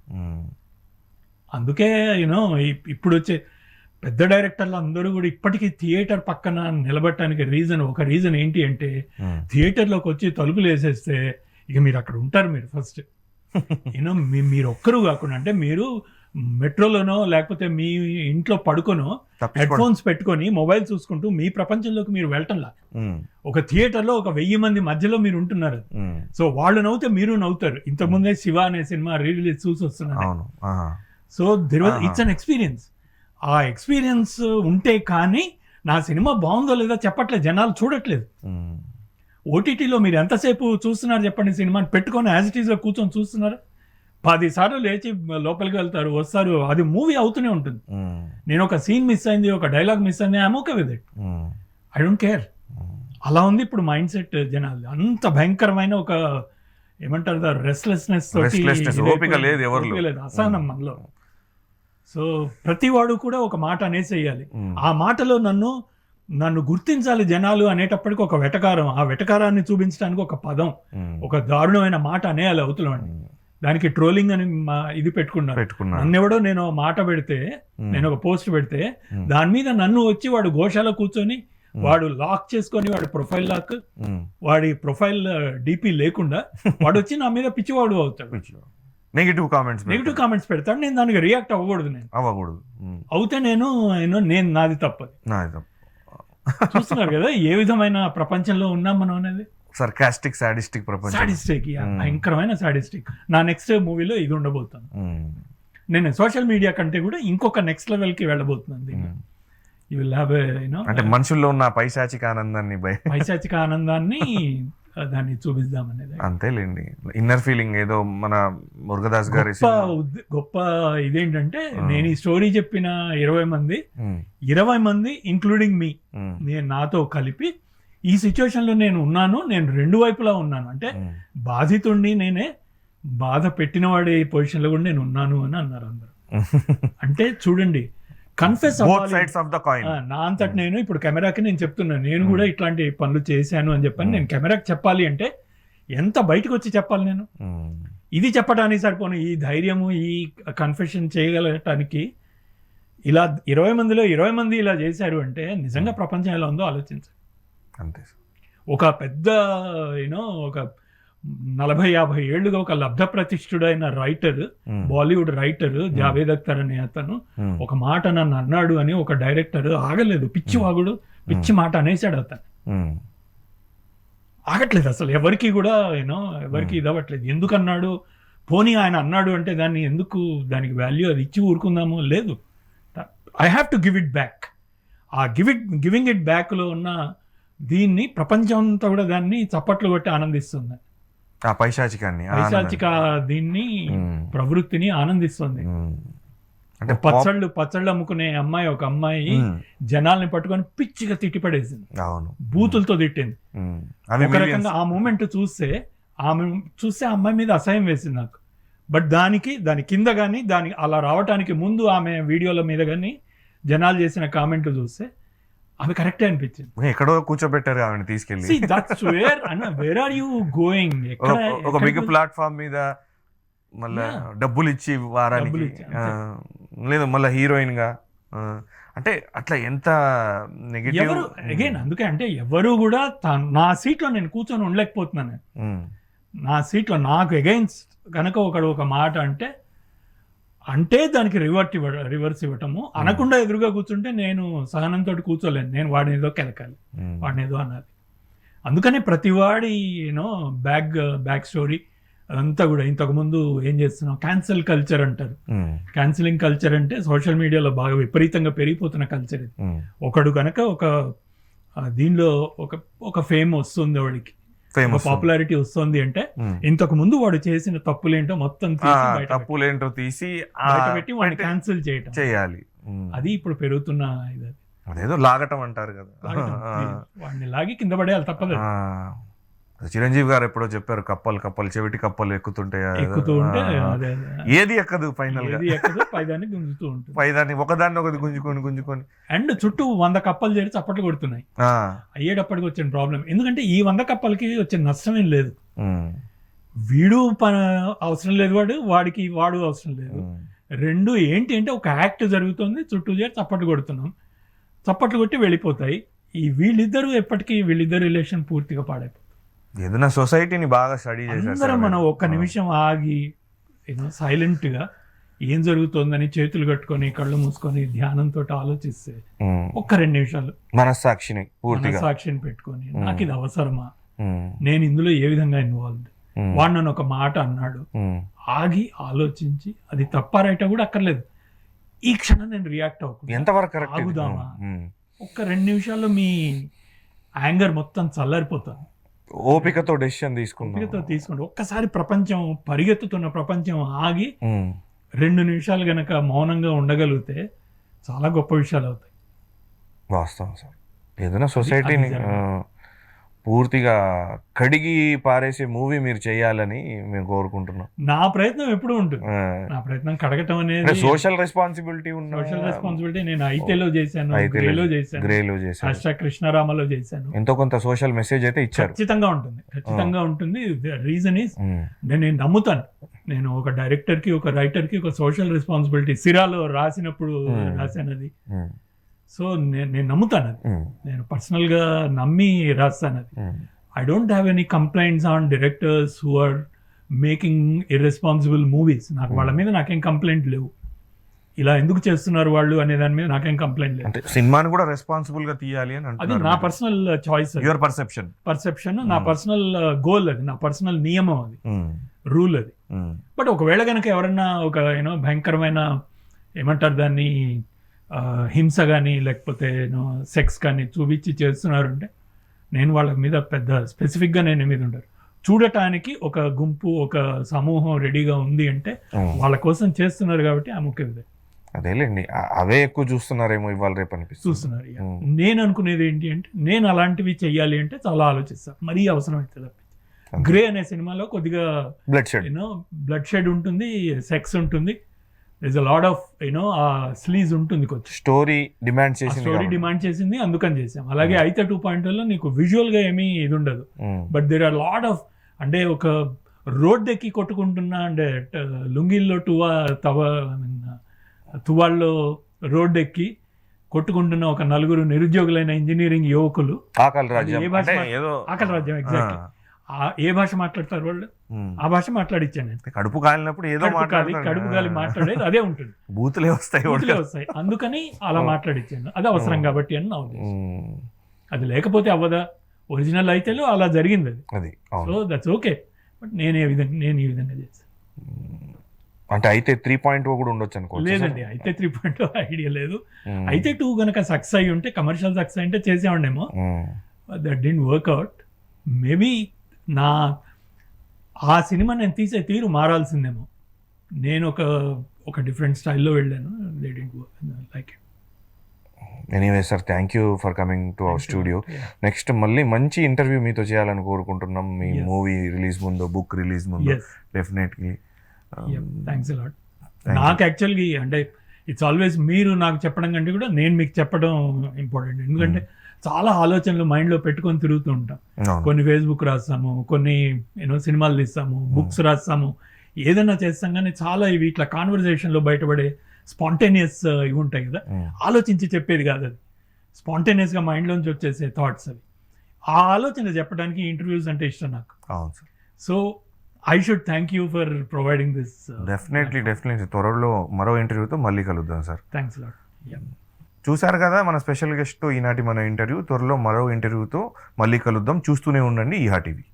Speaker 2: అందుకే ఇప్పుడు వచ్చే పెద్ద డైరెక్టర్లు అందరూ కూడా ఇప్పటికీ థియేటర్ పక్కన నిలబడటానికి ఒక రీజన్ ఏంటి అంటే, థియేటర్లోకి వచ్చి తలుపులు వేసేస్తే ఇక మీరు అక్కడ ఉంటారు. మీరు ఫస్ట్ మీరు ఒక్కరు కాకుండా, అంటే మీరు మెట్రోలోనో లేకపోతే మీ ఇంట్లో పడుకోనో హెడ్ ఫోన్స్ పెట్టుకొని మొబైల్ చూసుకుంటూ మీ ప్రపంచంలోకి మీరు వెళ్ళటంలా. ఒక థియేటర్లో ఒక 1000 మంది మధ్యలో మీరు ఉంటున్నారు. సో వాళ్ళు నవ్వుతే మీరు నవ్వుతారు. ఇంతకుముందే శివ అనే సినిమా రిలీజ్ చూసి వస్తున్నారు. So it's an experience. ఆ ఎక్స్పీరియన్స్ ఉంటే కానీ నా సినిమా బాగుందో లేదో చెప్పట్లేదు, జనాలు చూడట్లేదు. ఓటీటీలో మీరు ఎంతసేపు చూస్తున్నారు చెప్పండి? సినిమాని పెట్టుకొని యాజ్ ఇట్ ఈస్గా కూర్చొని చూస్తున్నారు. 10 సార్లు లేచి లోపలికి వెళ్తారు, వస్తారు, అది మూవీ అవుతూనే ఉంటుంది. నేను ఒక సీన్ మిస్ అయింది, ఒక డైలాగ్ మిస్ అయింది, I'm okay with it, I don't care. అలా ఉంది ఇప్పుడు మైండ్ సెట్ జనాలు. అంత భయంకరమైన ఒక ఏమంటారు రెస్ట్లెస్నెస్, లేదు అసహనం మనలో. సో ప్రతివాడు కూడా ఒక మాట అనేసేయాలి. ఆ మాటలో నన్ను గుర్తించాలి జనాలు అనేటప్పటికి ఒక వెటకారం, ఆ వెటకారాన్ని చూపించడానికి ఒక పదం, ఒక దారుణమైన మాట అనేయాలి అవతలండి. దానికి ట్రోలింగ్ అని ఇది పెట్టుకున్నాను. నన్నెవడో నేను మాట పెడితే, నేను ఒక పోస్ట్ పెడితే దాని మీద నన్ను వచ్చి వాడు గోశాల కూర్చొని వాడు లాక్ చేసుకొని వాడి ప్రొఫైల్ లాక్, వాడి ప్రొఫైల్ డిపి లేకుండా వాడు వచ్చి నా మీద పిచ్చివాడు అవుతాడు.
Speaker 1: నెగిటివ్
Speaker 2: కామెంట్స్ పెడతాడు. నేను దానికి రియాక్ట్ అవ్వకూడదు. అవుతే నేను నాది తప్పది. చూస్తున్నారు కదా ఏ విధమైన ప్రపంచంలో ఉన్నాం మనం అనేది.
Speaker 1: సర్కాస్టిక్ సాడిస్టిక్ ప్రపంచం.
Speaker 2: భయంకరమైన సాడిస్టిక్. నా నెక్స్ట్ మూవీలో ఇది ఉండబోతాను. నేను సోషల్ మీడియా కంటే కూడా ఇంకొక నెక్స్ట్ లెవెల్ కి వెళ్ళబోతున్నాను. యూ విల్ హావ్
Speaker 1: అంటే మనుషుల్లో ఉన్న పైశాచిక
Speaker 2: ఆనందాన్ని దాన్ని చూపిద్దామనేది.
Speaker 1: అంతేలేండి, ఇన్నర్ ఫీలింగ్ ఏదో. మన మురుగదాస్ గారి
Speaker 2: గొప్ప ఇదేంటంటే, నేను ఈ స్టోరీ చెప్పిన 20 మంది ఇంక్లూడింగ్ మీ, నేను నాతో కలిపి ఈ సిచ్యువేషన్ లో నేను ఉన్నాను. నేను 2 వైపులా ఉన్నాను. అంటే బాధితుడిని నేనే, బాధ పెట్టిన వాడి పొజిషన్ లో కూడా నేను ఉన్నాను అని అన్నారు అందరు. అంటే చూడండి, కన్ఫెస్ నా అంతటి నేను ఇప్పుడు కెమెరాకి నేను చెప్తున్నాను, నేను కూడా ఇట్లాంటి పనులు చేశాను అని చెప్పని నేను కెమెరాకి చెప్పాలి అంటే ఎంత బయటకు వచ్చి చెప్పాలి నేను? ఇది చెప్పడానికి సరిపోను. ఈ ధైర్యము, ఈ కన్ఫెషన్ చేయగలగటానికి ఇలా 20 మందిలో 20 మంది ఇలా చేశారు అంటే నిజంగా ప్రపంచం ఎలా ఉందో ఆలోచించండి.
Speaker 1: అంతే.
Speaker 2: ఒక పెద్ద ఒక 40-50 ఏళ్లుగా ఒక లబ్ధ ప్రతిష్ఠుడైన రైటర్, బాలీవుడ్ రైటర్ జావేద్ అఖ్తర్ అనే అతను ఒక మాట నన్ను అన్నాడు అని ఒక డైరెక్టర్ ఆగలేదు. పిచ్చివాగుడు, పిచ్చి మాట అనేసాడు అతను. ఆగట్లేదు అసలు ఎవరికి కూడా, ఎవరికి ఇదవ్వట్లేదు. ఎందుకు అన్నాడు? పోనీ ఆయన అన్నాడు అంటే దానికి వాల్యూ అది ఇచ్చి ఊరుకుందాము? లేదు. I have to give it back. ఆ గివింగ్ ఇట్ బ్యాక్ లో ఉన్న దీన్ని ప్రపంచం అంతా కూడా దాన్ని చప్పట్లు కొట్టి ఆనందిస్తుంది. పైశాచిక దీన్ని ప్రవృత్తిని ఆనందిస్తుంది. పచ్చళ్ళు అమ్ముకునే ఒక అమ్మాయి జనాల్ని పట్టుకొని పిచ్చిగా తిట్టిపడేసింది, బూతులతో తిట్టింది. ఒక రకంగా ఆ మూమెంట్ చూస్తే ఆ అమ్మాయి మీద అసహ్యం వేసింది నాకు. బట్ దాని కింద కానీ దాని అలా రావటానికి ముందు ఆమె వీడియోల మీద కానీ జనాలు చేసిన కామెంట్లు చూస్తే అవి కరెక్టే అనిపించింది.
Speaker 1: ఎక్కడో కూర్చోబెట్టారు ఆమెను తీసుకెళ్ళి.
Speaker 2: Where are you going?
Speaker 1: ఒక బిగ్ ప్లాట్ఫామ్ మీద మళ్ళా డబ్బులు ఇచ్చి వారానికి, లేదు మళ్ళీ హీరోయిన్ గా అంటే అట్లా ఎంత నెగటివ్.
Speaker 2: ఎవరు అగైన్ అందుకే అంటే ఎవరు కూడా నా సీట్లో నేను కూర్చొని ఉండలేకపోతున్నాను. నా సీట్లో నాకు అగైన్స్ కనుక ఒక మాట అంటే దానికి రివర్స్ ఇవ్వటము, అనకుండా ఎదురుగా కూర్చుంటే నేను సహనంతో కూర్చోలేను. నేను వాడిని ఏదో కెలకాలి, వాడిని ఏదో అనాలి. అందుకని ప్రతివాడి బ్యాక్ స్టోరీ అదంతా కూడా ఇంతకుముందు ఏం చేస్తున్నాం, క్యాన్సల్ కల్చర్ అంటారు. క్యాన్సిలింగ్ కల్చర్ అంటే సోషల్ మీడియాలో బాగా విపరీతంగా పెరిగిపోతున్న కల్చర్ ఇది. ఒకడు కనుక దీనిలో ఒక ఫేమ్ వస్తుంది, వాడికి పాపులారిటీ వస్తుంది అంటే ఇంతకు ముందు వాడు చేసిన తప్పులేంటో మొత్తం
Speaker 1: తప్పులేంటో తీసి
Speaker 2: పెట్టి వాడిని క్యాన్సిల్ చేయటం
Speaker 1: చేయాలి.
Speaker 2: అది ఇప్పుడు పెరుగుతున్న ఇది.
Speaker 1: అదేదో లాగటం అంటారు కదా,
Speaker 2: వాడిని లాగి కింద పడేయాలి, తప్పదు.
Speaker 1: చిరంజీవి గారు ఎప్పుడో చెప్పారు, కప్పలు చెవిటి కప్పలు ఎక్కుతూ ఉంటే ఏది ఎక్కదు, ఫైనల్ గా పైదాన్ని ఒకదాన్ని ఒకటి గుంజుకొని
Speaker 2: అండ్ చుట్టూ 100 కప్పలు చేరి చప్పట్లు కొడుతున్నాయి. అయ్యేటప్పటికి వచ్చిన ప్రాబ్లం, ఎందుకంటే ఈ 100 కప్పలకి వచ్చిన నష్టం ఏం లేదు. వీడు అవసరం లేదు, వాడు అవసరం లేదు. రెండు ఏంటి అంటే ఒక యాక్ట్ జరుగుతుంది, చుట్టూ చేరి చప్పట్లు కొడుతున్నాం, చప్పట్లు కొట్టి వెళ్ళిపోతాయి. వీళ్ళిద్దరు రిలేషన్ పూర్తిగా పాడైపోతుంది.
Speaker 1: ఏదైనా సొసైటీని బాగా స్టడీ చేశారు.
Speaker 2: మనం ఒక్క నిమిషం ఆగి సైలెంట్ గా ఏం జరుగుతోందని చేతులు కట్టుకొని కళ్ళు మూసుకొని ధ్యానంతో ఆలోచిస్తే ఒక్క 2 నిమిషాలు మనస్సాక్షిని పెట్టుకొని నాకు ఇది అవసరమా, నేను ఇందులో ఏ విధంగా ఇన్వాల్వ్, వాడు నన్ను ఒక మాట అన్నాడు, ఆగి ఆలోచించి అది తప్ప రైట్ కూడా అక్కర్లేదు, ఈ క్షణం నేను రియాక్ట్
Speaker 1: అవ్వకుండా
Speaker 2: ఆగుదామా, ఒక్క 2 నిమిషాల్లో మీ యాంగర్ మొత్తం చల్లారిపోతాను.
Speaker 1: ఓపికతో డెసిషన్ తీసుకోండి.
Speaker 2: ఒక్కసారి పరిగెత్తుతున్న ప్రపంచం ఆగి 2 నిమిషాలు గనక మౌనంగా ఉండగలిగితే చాలా గొప్ప విషయాలు అవుతాయి.
Speaker 1: వాస్తవం సార్. ఏదైనా సొసైటీని పూర్తిగా కడిగి పారేసే మూవీ మీరు చేయాలని మేము కోరుకుంటున్నాం.
Speaker 2: నా ప్రయత్నం ఎప్పుడు ఉంటుంది. నా ప్రయత్నం కడగటం అనేది
Speaker 1: సోషల్ రెస్పాన్సిబిలిటీ
Speaker 2: నేను ఐతేలో చేశాను, గ్రేలో చేశాను, కృష్ణారామలో చేశాను.
Speaker 1: ఎంతో కొంత సోషల్ మెసేజ్ అయితే ఇచ్చారు.
Speaker 2: ఖచ్చితంగా ఉంటుంది. రీజన్ ఈస్ నేను నమ్ముతాను. నేను ఒక డైరెక్టర్ కి, ఒక రైటర్ కి ఒక సోషల్ రెస్పాన్సిబిలిటీ సిరాలో రాసినప్పుడు రాశాను అది. సో నేను నమ్ముతాను అది, నేను పర్సనల్ గా నమ్మి రాస్తాను అది. I don't have any complaints on directors who are making irresponsible movies. నాకు వాళ్ళ మీద నాకేం కంప్లైంట్ లేవు. ఇలా ఎందుకు చేస్తున్నారు వాళ్ళు అనే దాని మీద నాకేం కంప్లైంట్ లేదు.
Speaker 1: సినిమాని కూడా రెస్పాన్సిబుల్ గా తీయాలి అని
Speaker 2: అది నా పర్సనల్ చాయిస్,
Speaker 1: యువర్ పర్సెప్షన్,
Speaker 2: నా పర్సనల్ గోల్, అది నా పర్సనల్ నియమం, అది రూల్ అది. బట్ ఒకవేళ కనుక ఎవరన్నా ఒక భయంకరమైన ఏమంటారు దాన్ని హింస కానీ లేకపోతే సెక్స్ కానీ చూపించి చేస్తున్నారు అంటే నేను వాళ్ళ మీద పెద్ద స్పెసిఫిక్గా నేను మీద ఉంటారు. చూడటానికి ఒక గుంపు, ఒక సమూహం రెడీగా ఉంది అంటే వాళ్ళ కోసం చేస్తున్నారు కాబట్టి ఆ ముఖ్యం.
Speaker 1: అదేలేండి, అవే ఎక్కువ చూస్తున్నారేమో ఇవాళ రేపు అనిపిస్తుంది.
Speaker 2: చూస్తున్నారు. నేను అనుకునేది ఏంటి అంటే నేను అలాంటివి చెయ్యాలి అంటే చాలా ఆలోచిస్తాను. మరీ అవసరం అయితే తప్పించి. గ్రే అనే సినిమాలో కొద్దిగా బ్లడ్ షెడ్ ఉంటుంది, సెక్స్ ఉంటుంది, there's a lot of sleaze ఉంటుంది, కొంచెం స్టోరీ డిమాండ్ చేసింది, అందుకని చేసాం. అలాగే అయితే 2.0 నీకు విజువల్ గా ఏమీ ఇది ఉండదు, but there are lot of, అంటే ఒక రోడ్ ఎక్కి కొట్టుకుంటున్నా అంటే లుంగిల్లో తువాళ్ళలో రోడ్ ఎక్కి కొట్టుకుంటున్న ఒక 4 నిరుద్యోగులైన ఇంజనీరింగ్ యువకులు. ఆకలి రాజ్యం ఎగ్జాక్ట్లీ. ఏ భాష మాట్లాడతారు వాళ్ళు, ఆ భాష మాట్లాడిచ్చాను.
Speaker 1: కడుపు కాలినప్పుడు ఏదో
Speaker 2: కడుపు గాలి మాట్లాడేది అదే ఉంటుంది,
Speaker 1: బూతులే వస్తాయి.
Speaker 2: అందుకని అలా మాట్లాడిచ్చాను. అది అవసరం కాబట్టి అని నా ఉద్దేశం. అది లేకపోతే అవ్వదా, ఒరిజినల్ అయితే అలా జరిగింది అది. So that's okay. బట్ నేను ఈ విధంగా చేస్తాను.
Speaker 1: అంటే అయితే 3.0 కూడా ఉండొచ్చు అనుకో.
Speaker 2: లేదండి, అయితే 3.0 ఐడియా లేదు. అయితే 2 గనక సక్సెస్ అయ్యి ఉంటే, కమర్షియల్ సక్సెస్ అంటే చేసేవాడేమో. That didn't work out. మేబీ ఆ సినిమా నేను తీసే తీరు మారాల్సిందేమో. నేను ఒక డిఫరెంట్ స్టైల్లో వెళ్ళాను. Like
Speaker 1: anyway sir, thank you for coming to our studio. Next మళ్ళీ మంచి ఇంటర్వ్యూ మీతో చేయాలని కోరుకుంటున్నాం. మీ మూవీ రిలీజ్ ముందు, బుక్ రిలీజ్ ముందు డెఫినెట్లీ.
Speaker 2: Thanks a lot. నాకు యాక్చువల్గా అంటే ఇట్స్ ఆల్వేస్ మీరు నాకు చెప్పడం కంటే కూడా నేను మీకు చెప్పడం ఇంపార్టెంట్. ఎందుకంటే చాలా ఆలోచనలు మైండ్లో పెట్టుకొని తిరుగుతూ ఉంటాం. కొన్ని ఫేస్బుక్ రాస్తాము, కొన్ని సినిమాలు తీస్తాము, బుక్స్ రాస్తాము, ఏదైనా చేస్తాం. కానీ చాలా ఇవి ఇట్లా కాన్వర్జేషన్లో బయటపడే స్పాంటేనియస్ ఇవి ఉంటాయి కదా,
Speaker 1: Mm.
Speaker 2: ఆలోచించి చెప్పేది కాదు అది, స్పాంటేనియస్గా మైండ్లోంచి వచ్చేసే థాట్స్ అవి. ఆ ఆలోచన చెప్పడానికి ఇంటర్వ్యూస్ అంటే ఇష్టం నాకు.
Speaker 1: అవును sir.
Speaker 2: So I should thank you for providing this.
Speaker 1: Definitely త్వరలో మరో ఇంటర్వ్యూతో మళ్ళీ కలుద్దాం సార్.
Speaker 2: Thanks lot.
Speaker 1: చూశారు కదా మన స్పెషల్ గెస్ట్తో ఈనాటి మన ఇంటర్వ్యూ. త్వరలో మరో ఇంటర్వ్యూతో మళ్ళీ కలుద్దాం. చూస్తూనే ఉండండి ఈహా టీవీ.